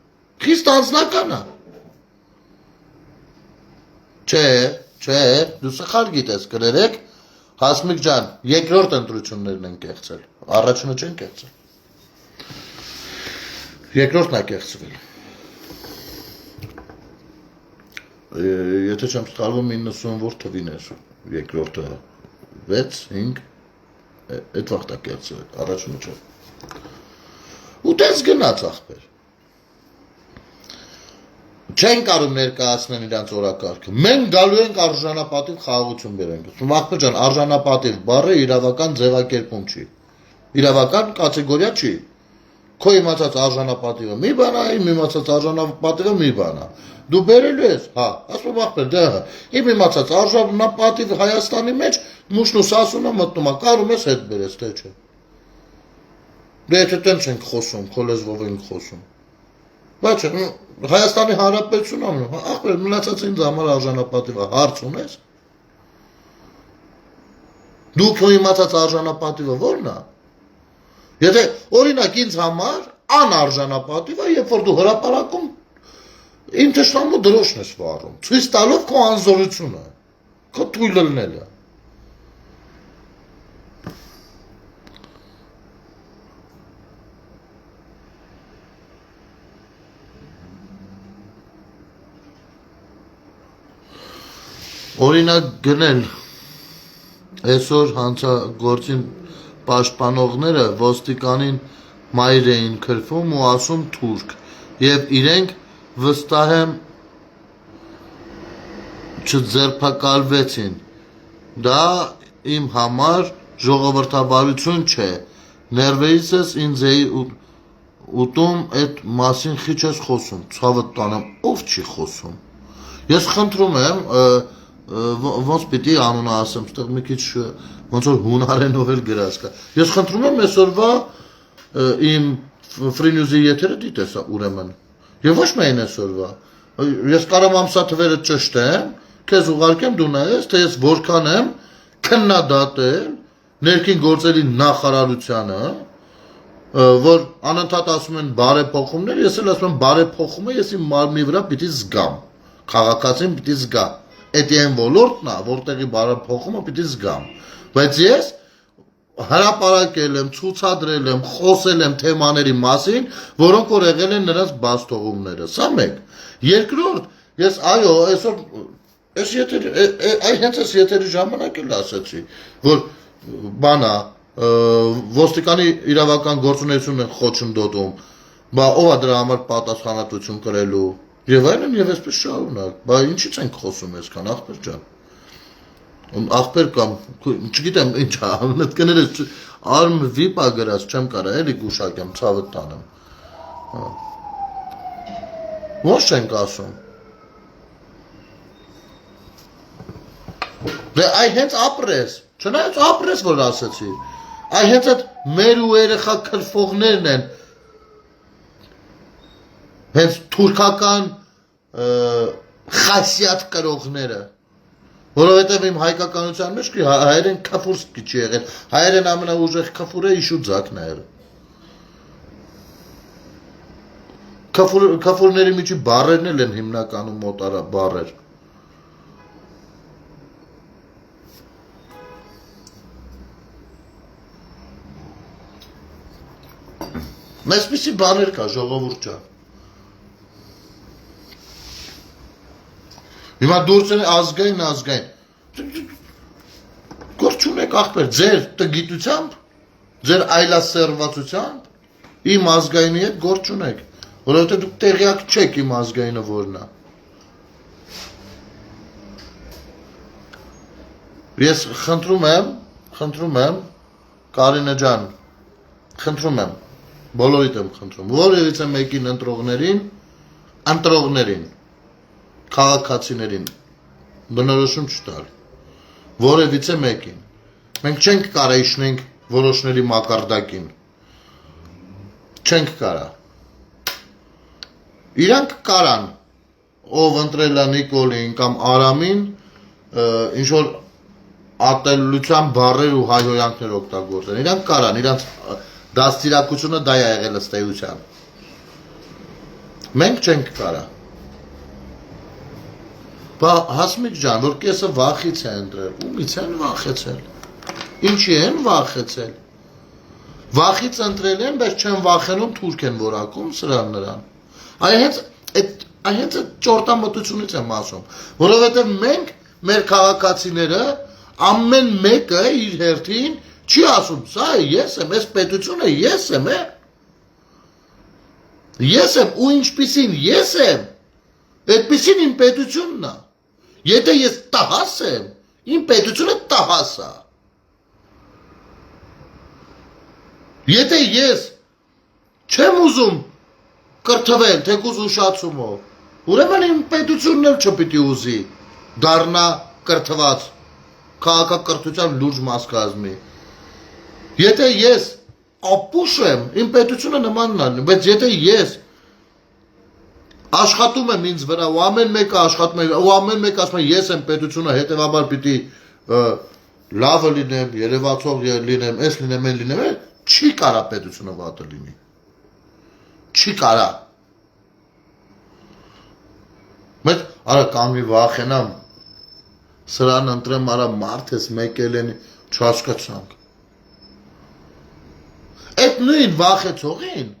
խիստ անձնական է, չէ, դու սխալ գիտես, կրերեք, Հասմիկ ջան, երկրորդ ընտրություններն են կեղծել, առաջինը չեն կեղծել, երկրորդն է կեղծվել, եթե չեմ սխալվում 90 որ թվին էր, երկրորդը 6, 5, այդ վաղտ է կեղծվել, առաջինը չէ, ու տես գնաց ախպեր, չեն կարում ներկայացնեն իրանց օրակարգը, մենք գալու ենք արժանապատիվ խաղաղություն բերենք, ախպեր ջան, արժանապատիվ բառը իրավական ձևակերպում չի, իրավական կատեգորիա չի, քո իմացած արժանապատիվը մի բան է, իմ իմացած արժանապատիվը մի բան է, դու բերելու ես, հա, ասում ախպեր, դե իմ իմացած արժանապատիվ Հայաստանի մեջ մուշն ու սասունը մտնում է, կարում ես հետ բերես, թե չէ, դե եթե տենց ենք խոսում, քո լեզվով ենք խոսում, բայց Հայաստանի Հանրապետությունը ախպեր մնացած ինձ համար արժանապատիվը հարց ունես, դու քո իմացած արժանապատիվը ո՞րն է, եթե օրինակ ինձ համար անարժանապատիվ է, երբ որ դու հրապարակում իմ թշնամու դրոշն ես վառում, ցույց տալով քո անզորությունը, քո թույլ ելնելը։ Օրինակ գնել այսօր հանցագործին պաշտպանողները ոստիկանին մայր էին քրվում ու ասում թուրք եւ իրենք վստահ եմ չձերբակալվեցին դա իմ համար ժողովրդավարություն չէ ներվերից ես ինձ էի ուտում այդ մասին քիչ ես խոսում ցավը տանեմ ով չի խոսում ես խնդրում եմ ոնց պիտի անունը ասեմ, ստեղ մի քիչ ոնց որ հունարենով էլ գրած կա։ Ես խնդրում եմ այսօրվա իմ Free News-ի եթերը դիտես ուրեմն։ Եվ ոչ միայն այսօրվա։ Ես կարամ ամսաթվերը ճշտեմ, քեզ ուղարկեմ դու նայես, թե ես որքան եմ քննադատել ներքին գործերի նախարարությանը, որ անընդհատ ասում են բարեփոխումներ, ես էլ ասում եմ բարեփոխումը ես իմ մարմնի վրա պիտի զգամ։ Քաղաքացին պիտի զգա։ Այդ այն ոլորտն է, որտեղի բարեփոխումը պիտի զգամ։ Բայց ես հրապարակել եմ, ցուցադրել եմ, խոսել եմ թեմաների մասին, որոնք որ եղել են նրանց բացթողումները։ Սա մեկ։ Երկրորդ, ես այո, այսօր այս եթերի հենց այս եթերի ժամանակ էլ ասացի, որ բանա ոստիկանի իրավական գործունեությունն են խոչընդոտում, բա ով է դրա համար պատասխանատվություն կրելու Եվ այլն եւ այսպես շարունակ, բա ինչի՞ց ենք խոսում այսքան ախպեր ջան։ Ախպեր կամ չգիտեմ ինչ անդ կներես արմ վիպա գրած չեմ կարա էլի գուշակեմ ցավը տանեմ։ Ոչ ենք ասում։ Դե այ հենց ապրես, չնայած ապրես որ ասացի։ Այ հենց այդ մեր ու երեխա քրֆողներն են հենց թուրքական խասյատ կրողները որովհետև իմ հայկականության մեջ հայերեն քաֆուրսկի չի եղել հայերեն ամենաուժեղ քաֆուրը իշուձակն է քաֆուրների միջի բառերն էլ են հիմնականում մոտարա բառեր Այսպիսի բաներ կա ժողովուրդ ջան Հիմա դուրս են ազգային Գործ չունեք ախպեր ձեր տգիտությամբ ձեր այլասերվածությամբ իմ ազգայինի հետ գործ չունեք որովհետև դուք տեղյակ չեք իմ ազգայինը որն է Ես խնդրում եմ Կարինե ջան խնդրում եմ բոլորիդ եմ խնդրում որևիցե մեկին ընտրողներին քաղաքացիներին բնորոշում չտալ որևիցե մեկին մենք չենք կարա իջնենք որոշների մակարդակին չենք կարա իրանք կարան ով ընտրել է Նիկոլին կամ Արամին ինչ որ ատելության բառեր ու հայհոյանքներ օգտագործեն իրանք կարան իրանք դաստիարակությունը դա է եղել ըստ էության մենք չենք կարա Բա Հասմիկ ջան, որ կեսը վախից է ընտրել, ումից են վախեցել, ինչի են վախեցել, վախից ընտրել են, բայց չեն վախենում թուրք են որակում սրան նրան, այ հենց ճորտամտությունից եմ ասում, որովհետև մենք, մեր քաղաքացիները, ամեն մեկը իր հերթին չի ասում, սա ես եմ, այս պետությունը ես եմ, ես եմ, ու ինչպիսին ես եմ, այդպիսին իմ պետությունն է Եթե ես տահաս եմ, իմ պետությունը տահաս է Եթե ես չեմ ուզում կրթվել, թեկուզ ուշացումով Ուրեմն իմ պետությունն էլ չպիտի ուզի դառնա կրթված քաղաքակրթության լուրջ մաս կազմի Եթե ես ապուշ եմ, իմ պետությունը նմանն է բայց եթե ես Աշխատում եմ ինձ վրա ու ամեն մեկը աշխատում է ու ամեն մեկը ասում է ես եմ պետությունը հետևաբար պիտի լավը լինեմ, երևացող լինեմ, այս լինեմ, այն լինեմ, չի կարա պետությունը վատը լինի։ Չի կարա։ Մեծ արա կանգնի վախենամ սրան ընտրեմ արա մարդ ես մեկել են չհասկացանք։ Այդ նույն վախեցողին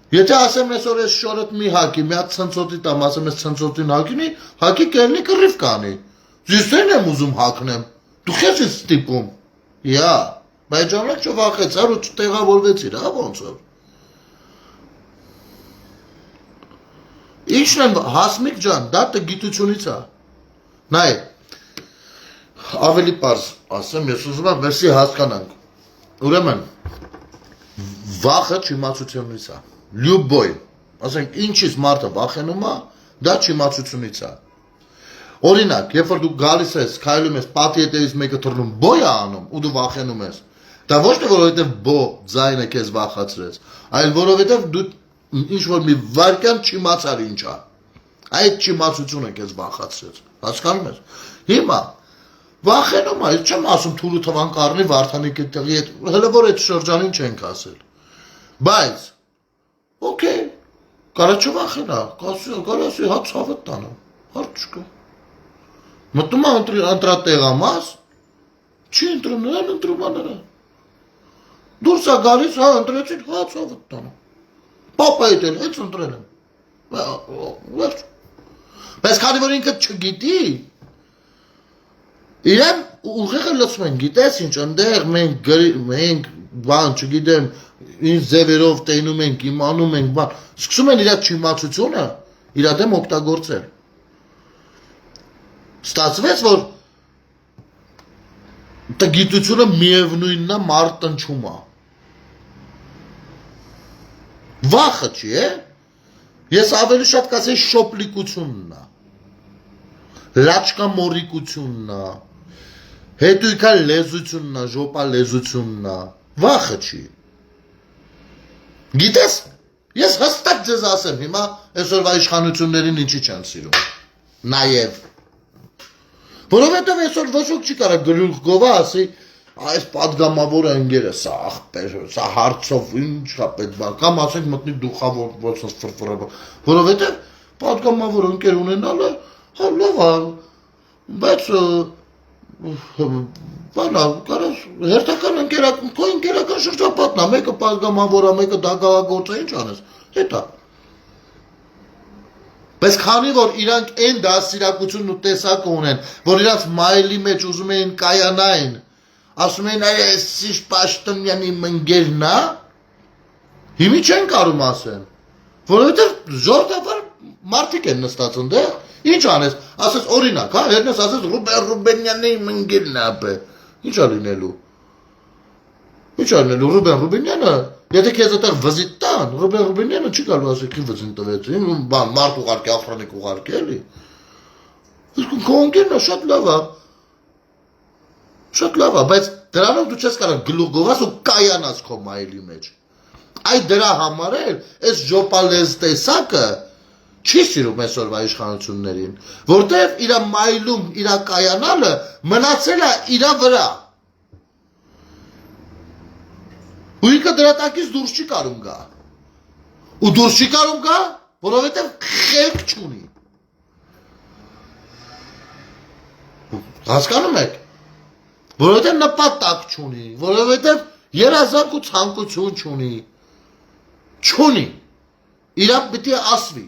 Եթե ասեմ այսօր այս շորդ մի հակի, մի հատ ցնցոտի տամ, ասեմ այս ցնցոտին հակինի, հակի կելնի կռիվ կանի։ Զիսեն եմ ուզում հակնեմ, դու քեզ ես ստիպում, իա, բայց ժամանակ չվախեցար ու չտեղավորվեցիր, հա ոնց որ։ Ինչն եմ, Հասմիկ ջան, դա գիտությունից է, նայ, ավելի պարզ ասեմ, ես ուզում եմ վերսի հասկանանք, ուրեմն, վախը չիմացությունից է, լյուբոյ, ասենք, ինչից մարդը վախենում է, դա չիմացությունից է, օրինակ, երբ որ դու գալիս ես, քայլում ես, պատի հետևից մեկը թռնում, բոյ է անում ու դու վախենում ես, դա ոչ թե որովհետև բո ձայնը քեզ վախացրեց, այլ որովհետև դու ինչ-որ մի վարկյան չիմացար ինչ է, այդ չիմացությունը քեզ վախացրեց, հասկանում ես, հիմա, վախենում է, չեմ ասում թուրու թվան կարնի Վարդանիկի տեղի հետ, հələ որ այդ շրջանին չենք ասել, բայց, օքեյ, կարա չվախենա, կարասի հատ ցավը տանա, հարց չկա, մտնում է ընտրատեղամաս, չի ընտրում նրան, ընտրում է նրան, դուրս է գալիս, հա ընտրեցին, հա ցավը տանա, պապա հետ էլ, հենց ընտրել եմ, վերջ, բայց քանի որ ինքը չգիտի, իրեն ուղեղը լցում են, գիտես ինչ, ընդեղ մենք բան, չգիտեմ, ինչ ձևերով տենում ենք, իմանում ենք, բան, սկսում են իրա չիմացությունը, իրա դեմ օգտագործել։ Ստացվեց, որ գիտությունը միևնույնն է մարդ տնչում է։ Վախը չի, ես ավելի շատ կասեի շոպլիկությունն է, լաչկամորիկությունն է, հետույքա լեզությունն է, ժոպա լեզությունն է, վախը չի։ Գիտես, ես հստակ ձեզ ասեմ, հիմա այսօրվա իշխանություններին ինչի չեն սիրում, նաև, որովհետև այսօր ոչ ոք չի կարա գլուխ գովա ասի, այս պատգամավոր ընկերը, սա աղբեր, սա հարցով ինչ է պետք բան, կամ ասենք մտնի դուխավոր ոնց ֆրֆրը, որովհետև պատգամավոր ընկեր ունենալը, հա լավ է, բայց բանա, կարաս հերթական ընկերական, քո ընկերական շրջապատն է, մեկը պատգամավոր է, մեկը դագաղագործ է, ինչ անես, հետա։ Բայց քանի որ իրանք այն դասիրակությունն ու տեսակը ունեն, որ իրանք մայլի մեջ ուզում էին կայանային, ասում էին այս ինչ պաշտոնյանի ընկերն է, հիմի չեն կարում ասեն, որովհետև ժողովրդավար մարդիկ են նստած ընդեղ, ինչ անես, ասես օրինակ, հա, հետնես ասես Ռուբեն Ռուբենյանի ընկերն է ապե, ինչ է լինելու, Ռուբեն Ռուբենյանը, եթե քեզ այդտեղ վզիտ տան, Ռուբեն Ռուբենյանը չի կարող ասել քին վզին տվեց, բան, մարդ ուղարկի, ախրանիկ ուղարկի, էլի, իսկ քո ընկերն է, շատ լավ է, բայց դրանով դու չես կարող գլուխ գովաս ու կայանաս քո մայլի մեջ, այդ դրա համար էլ, այս ժոպալեզ տեսակը, չի սիրում այսօրվա իշխանություններին, որտև իրա մայլում, իրա կայանալը մնացել է իրա վրա։ Ու ինքը դրա տակից դուրս չի կարում գա։ Ու դուրս չի կարում գա, որովհետև խելք չունի։ Հասկանում եք։ Որովհետև նպատակ չունի, որովհետև երազանք ու ցանկություն չունի։ Չունի։ Իրա պիտի ասվի։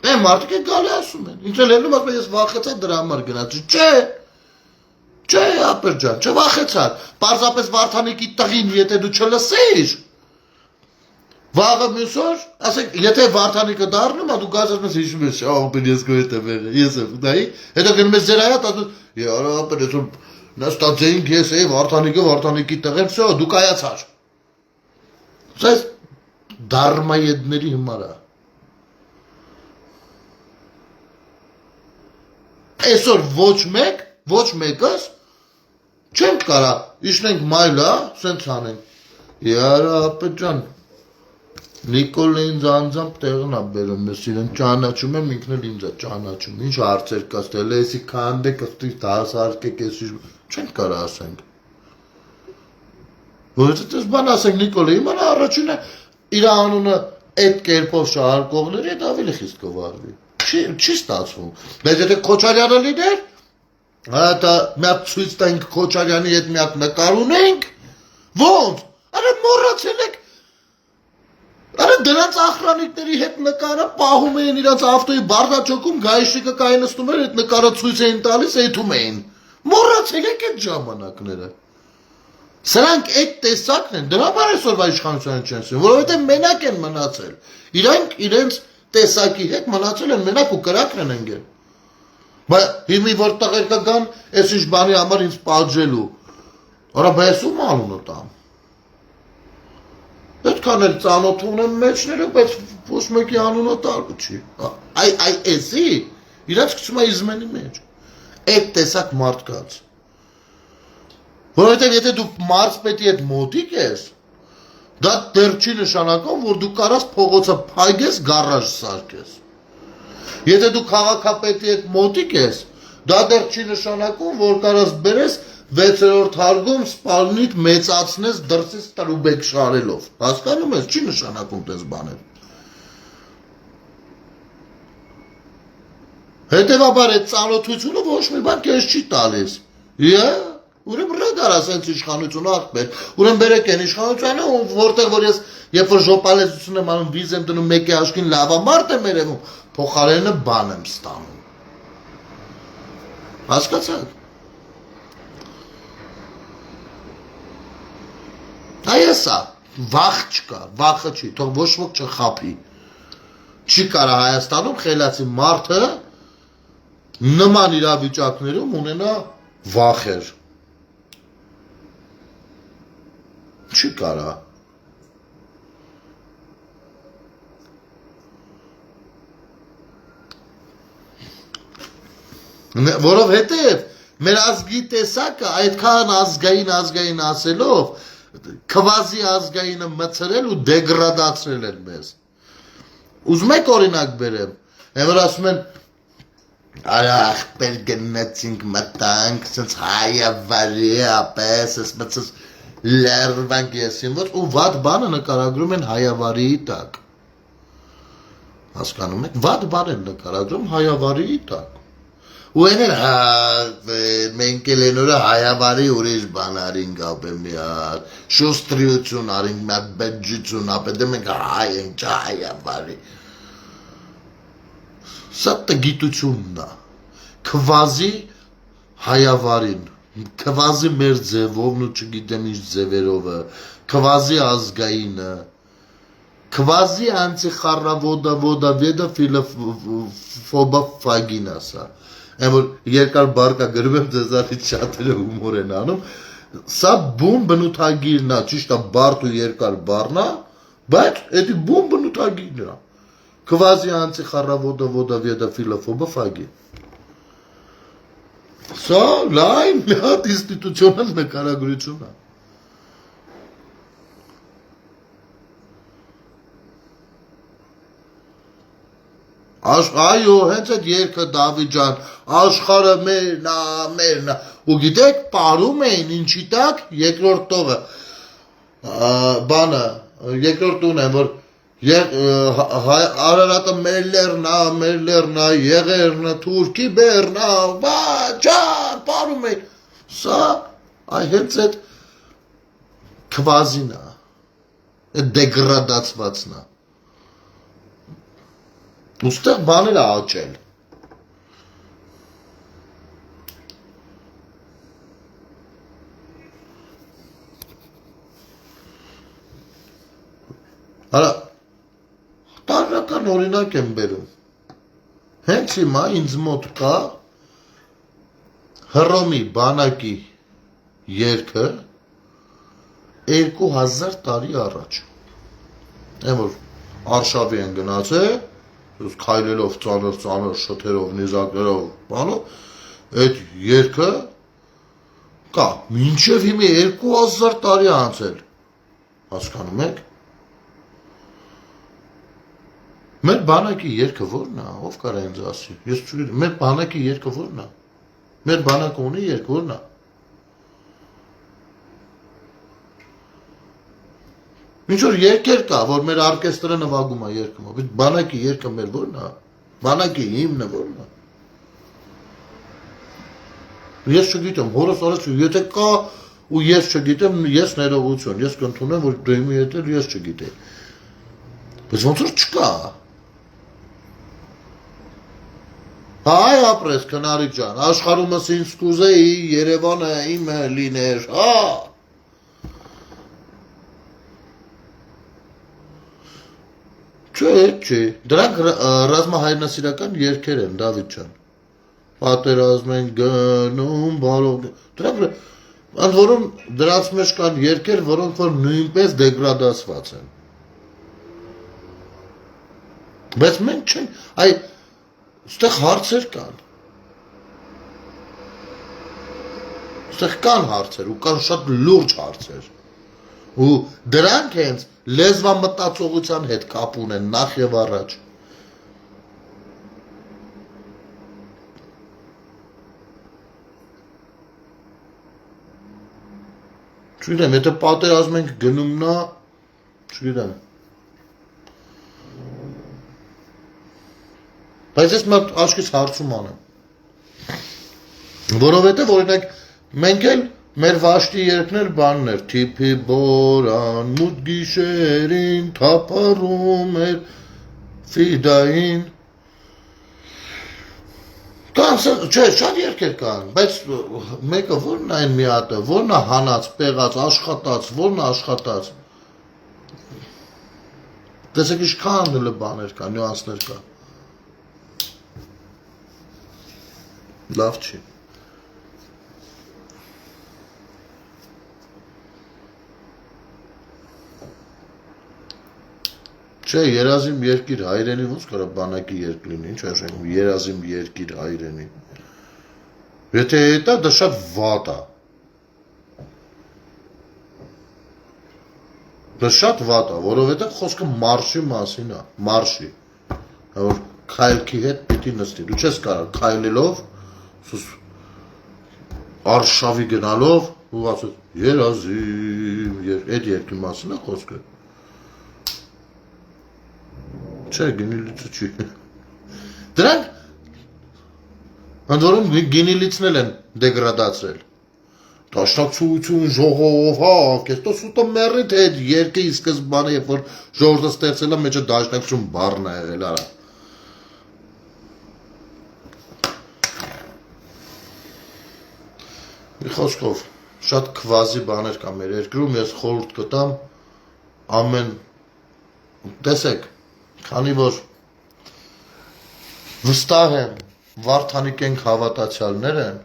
Այն մարդիկ են գալի ասում են, ինչ էլ ելնում ասում են, ես վախեցա դրա համար գնացի, չէ, ապեր ջան, չվախեցար, պարզապես Վարդանիկի տղին, եթե դու չլսեիր, վաղը մյուս օր, ասենք, եթե Վարդանիկը դառնում, դու գազ ասում ես, հիշում ես, ապեր ես քո հետ եմ եղել, ես եմ, նայի, հետո գնում ես ձեր հայատ, ասում, яра, ապեր ես նստած էինք ես, Վարդանիկի տղեն, վсё, դու կայացար։ Սա դարմայեդների հիմար է։ Այսօր ոչ մեկս չենք կարա, իշնենք մայլա, սենց անենք, яра ապետ ջան, Նիկոլին ձանձամբ տեղն է բերում, ես իրեն ճանաչում եմ, ինքն էլ ինձ է ճանաչում, ինչ հարցեր կաս, տել էսի քանդե կստից դասարկեք, չենք կարա ասենք, որովհետև ես բան ասենք Նիկոլի, իմանա առաջինը իր անունը այդ կերպով շահարկողների հետ ավելի խիստ կվարվի, չի ստացվում, բայց եթե Քոչարյանը լիներ, հա միակ ցույց տանք Քոչարյանի հետ միակ նկար ունենք, ոնց, արա մոռացել եք, արա դրանց ախրանիկների հետ նկարը պահում էին իրաց ավտոյի բարձրաճոկում, գայշիկը կայնստում էր, այդ նկարը ցույց էին տալիս, եթում էին։ Մոռացել եք այդ ժամանակները։ Սրանք այդ տեսակն են, դրա համար այսօրվա իշխանությունը չեն սիրում, որովհետև մենակ են մնացել։ Իրանք իրենց տեսակի հետ մնացել են մենակ ու կրակն են ընկել։ Բայց հիմի որ տղեր կգան, այս ինչ բանի համար ինձ պատժելու։ Արա բայց ում անունը տամ։ Այդքան էլ ծանոթ ունեմ մեջները, բայց ոչ մեկի անունը տալու չի։ Այ էսի, իրաց գցում է իզմենի մեջ։ Այդ տեսակ մարդկաց։ Որովհետև եթե դու մարզպետի հետ մոտիկ ես, դա դեռ չի նշանակում, որ դու կարաս փողոցը փայգես, գարաժ սարքես։ Եթե դու քաղաքապետի հետ մոտիկ ես, դա դեռ չի նշանակում, որ կարաս բերես 6-րդ հարգում սպալնիդ մեծացնես դրսից տրուբեք շարելով։ Հասկանում ես, չի նշանակում տես բաներ։ Հետևաբար այդ ծանոթությունը ոչ մի բան քեզ չի տալիս։ Ուրեմն ռադարա սենց իշխանություն աղբեր։ Ուրեմն բերեք են իշխանությունը, որտեղ որ ես երբ որ ժոպալեցություն եմ անում, վիզ եմ դնում, մեկի աշկին լավամարդ եմ երևում, փոխարենը բան եմ ստանում։ Հասկացաք։ Այեսա, վախ չկա, վախը չի, թող ոչ ոք չխափի։ Չի կարա Հայաստանում խելացի մարդը նման իրավիճակներում ունենա վախեր։ Չի կարա։ Որովհետև մեր ազգի տեսակը այդքան ազգային ասելով քվազի ազգայինը մցրել ու դեգրադացրել են մեզ։ Ուզում եք օրինակ բերեմ, որ ասում են արա ախպեր գնացինք մտանք, սենց հայավարի ապես, ասմացս լերվանք եսին, որ ու վատ բանը նկարագրում են հայավարիի տակ։ Հասկանում եք, վատ բան են նկարագրում հայավարիի տակ։ Ու են են մենք էլ են որը հայավարի ուրիշ բան արինք ապե միար, շուստրիություն արինք, միար բեջջություն ապե, դե մենք հայ ենք, չա հայավարի։ Սա տգիտությունն է, քվազի հայավարին, քվազի մեր ձևովն ու չգիտեմ ինչ ձևերովը, քվազի ազգայինը, քվազի անցիխառավոդա վեդա ֆիլոֆոբա ֆագինասա, եմ որ երկար բարկա գրում եմ ձեզարից շատերը հումոր են անում, սա բում բնութագիրն է, ճիշտ է բարդ ու երկար բառն է, բայց էդի բում բնութագիրն է, քվազի անցիխառավոդա վեդա ֆիլոֆոբա ֆագի։ Սա լայն մի հատ ինստիտուցիոնալ նկարագրություն է։ Այո, հենց այդ երգը Դավիթ ջան, աշխարհը մերն է, ու գիտեք, պարում էին ինչի տակ երկրորդ տողը, բանը, երկրորդ տունը, որ Արարատը մեր լերն է, եղերն է, թուրքի բերն է, ջան, պարում էին, սա հենց այդ քվազին է, այդ դեգրադացվածն է, ուստեղ բաներ է աճել, արա, տարրական օրինակ եմ բերում, հենց հիմա ինձ մոտ կա Հռոմի բանակի երգը 2000 տարի առաջ, եմ որ արշավի են գնացել, քայլելով ծանր շթերով, նիզակներով, բանով, այդ երգը կա, մինչև հիմի 2000 տարի անցել, հասկանում եք, մեր բանակի երգը որն է, ով կարա ինձ ասի, ես չգիտեմ, մեր բանակի երգը որն է, մեր բանակը ունի երգ որն է, ինչ որ երգեր կա, որ մեր արկեստրը նվագում է երգում, բայց բանակի երգը մեր որն է, բանակի հիմնը որն է, ես չգիտեմ, հորս օրս եթե կա ու ես չգիտեմ, ես ներողություն, ես կընդունեմ, որ դու իմի հետ ես չգիտեմ, Բայց ոնց որ չկա։ Հայ ապրես քնարիք ջան, աշխարհումս ինձ կուզեի Երևանը իմը լիներ, հա։ Չէ, դրանք ռազմահայրենասիրական երգեր են, Դավիթ ջան։ Պատերազմ են գնում, բարով։ Դրանք ընդ որում դրանց մեջ կան երգեր, որոնք որ նույնպես դեգրադացված են։ Բայց մենք չենք, այստեղ հարցեր կան։ Այստեղ կան հարցեր ու կան շատ լուրջ հարցեր։ Ու դրանք հենց լեզվամտածողության հետ կապ ունեն նախ եւ առաջ։ Չգիտեմ, եթե պատերազմ ենք գնում նա, չգիտեմ։ Բայց ես մոտ աչքից հարցում անեմ։ Որովհետև օրինակ մենք էլ մեր վաշտի երգներ բաններ, թիփի բորան, մութ գիշերին, թափառում էր ֆիդային։ Կան, չէ, շատ երգեր կան, բայց մեկը որն է այն մի հատը, որն է հանած, պեղած, աշխատած, որն է աշխատած։ Տեսեք ինչքան բաներ կա, նյուանսներ կա։ Լավ չի։ Չէ, երազիմ երկիր հայրենի ոնց կարա բանակի երկ լինի, ինչ ասեմ, երազիմ երկիր հայրենի։ Եթե դա դա շատ վատ է։ Դա շատ վատ է, որովհետև խոսքը մարշի մասին է, մարշի։ Որ քայլքի հետ պիտի նստի։ Դու չես կարող քայլելով արշավի գնալով ու ասես երազիմ, այդ երկի մասին է խոսքը։ Չէ, գինիլիցը չի։ Դրանք ընդ որում գինիլիցն էլ են դեգրադացրել։ Դաշնակցություն, ժողով, հա, կեստո սուտը մեռիդ հետ երկի սկզբանը, երբ որ ժողովուրդը ստեղծել է, մեջը դաշնակցություն բառն է եղել, արա։ Մի խոսքով, շատ քվազի բաներ կա մեր երկրում, ես խորհուրդ կտամ ամեն, տեսեք, քանի որ վստահ եմ Վարդանիկ ենք հավատացյալներ են,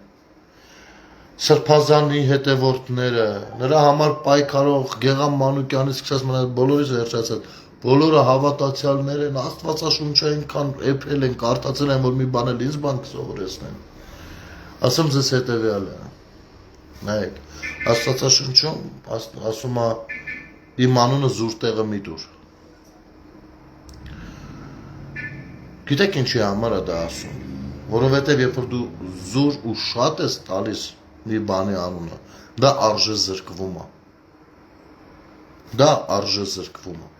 Սրբազանի հետևորդները, նրա համար պայքարող Գեգամ Մանուկյանից սկսած մնալ բոլորից վերջացած, բոլորը հավատացյալներ են, Աստվածաշունչը այնքան էփել են, կարդացել են, որ մի բան էլ ինձ բան կսովորեցնեն։ Ասեմ ձեզ հետևյալը, նայեք, Աստվածաշունչում ասում է իմ անունը զուր տեղը մի դուր։ Գիտեք ինչի համար է դա ասում, որովհետև երբ որ դու զուր ու շատ ես տալիս մի բանի անունը, դա արժե զրկվում է։ Դա արժե զրկվում է։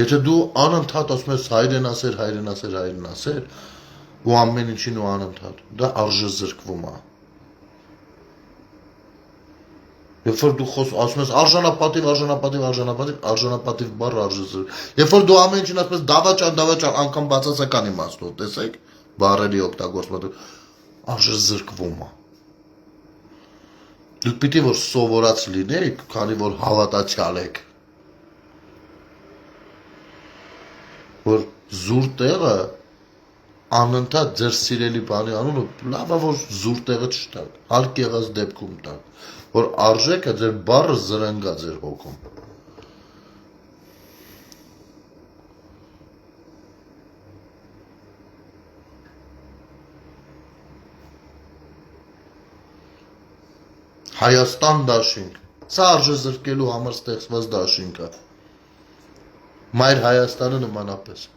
Եթե դու անընդհատ ասում ես հայրենասեր, հայրենասեր, հայրենասեր, ու ամեն ինչին ու անընդհատ, դա արժե զրկվում է։ Երբ որ դու ասում ես արժանապատիվ, արժանապատիվ, արժանապատիվ, արժանապատիվ բառը արժե զրկվում։ Երբ որ դու ամեն ինչին ասում ես դավաճան, դավաճան, անգամ բացասական իմաստով, տեսեք, բառերի օգտագործումը արժե զրկվում է։ Դուք պիտի որ սովորած լինեք, քանի որ հավատացյալ եք, որ զուր տեղը անընդհատ ձեր սիրելի բանի անունը լավ է որ զուր տեղը չտակ, հարկ եղած դեպքում տակ, որ արժեքը ձեր բառը զրնգա ձեր հոգում։ Հայաստան դաշինք, սա արժե զրկելու համար ստեղծված դաշինք է, Մայր Հայաստանը նմանապես։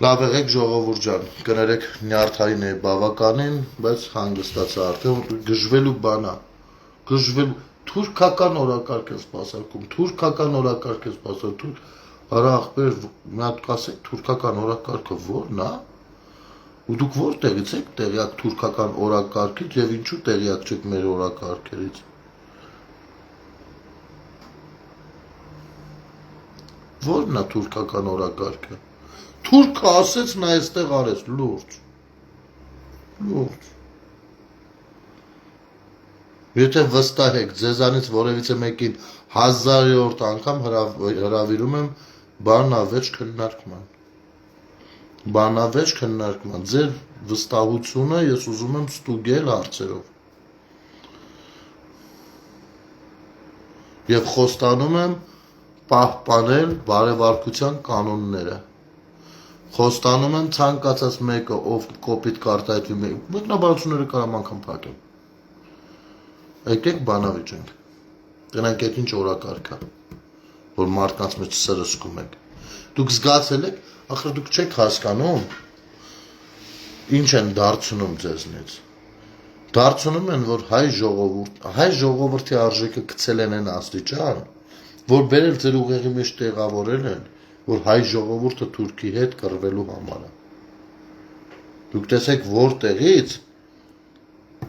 Լավ եղեք ժողովուրդ ջան, կներեք նյարդային է բավականին, բայց հանգստացա արդեն գժվելու բան է, գժվելու թուրքական օրակարգ է սպասարկում, թուրքական օրակարգ է սպասարկում, արա ախպեր մի հատ կասեք թուրքական օրակարգը որն է, ու դուք որտեղից եք տեղյակ թուրքական օրակարգից եւ ինչու տեղյակ չեք մեր օրակարգերից։ Որն է թուրքական օրակարգը։ Թուրքը ասեց նա այստեղ արեց լուրջ։ Եթե վստահ եք ձեզանից որևիցե մեկին 1000-րդ անգամ հրավիրում եմ բանավեճ քննարկման։ Ձեր վստահությունը ես ուզում եմ ստուգել հարցերով։ Եվ խոստանում եմ պահպանել բարևարկության կանոնները։ Խոստանում եմ ցանկացած մեկը, ով կոպիտ կարտահայտվի, մեկնաբանությունները կարամ անգամ փակեմ։ Եկեք բանավիճենք։ Գնանք այդ ինչ օրակարգ է, որ մարդկանց մեջ սրսկում եք։ Դուք զգացել եք, ախր դուք չեք հասկանում, ինչ են դարձնում ձեզնից։ Դարձնում են, որ հայ ժողովրդի արժեքը գցել են այն աստիճան, որ բերել ձեր ուղեղի մեջ տեղավորել են, որ հայ ժողովուրդը թուրքի հետ կռվելու համար է։ Դուք տեսեք որտեղից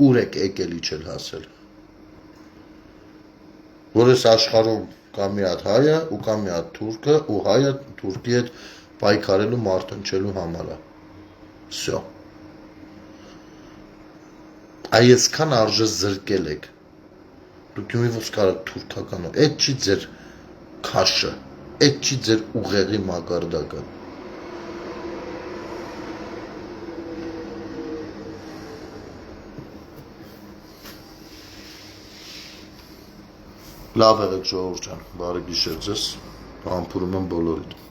ուր եք եկել իջել հասել։ Որ այս աշխարհում կա մի հատ հայը ու կա մի հատ թուրքը ու հայը թուրքի հետ պայքարելու մարտնչելու համար է։ Всё։ Այսքան արժե զրկել եք։ Դուք իմի ոնց կարող թուրքական, այդ չի ձեր քաշը, այդ չի ձեր ուղեղի մակարդակը։ Լավ եղեք ժողովուրդ ջան, բարի գիշեր ձեզ, համբուրում եմ բոլորիդ։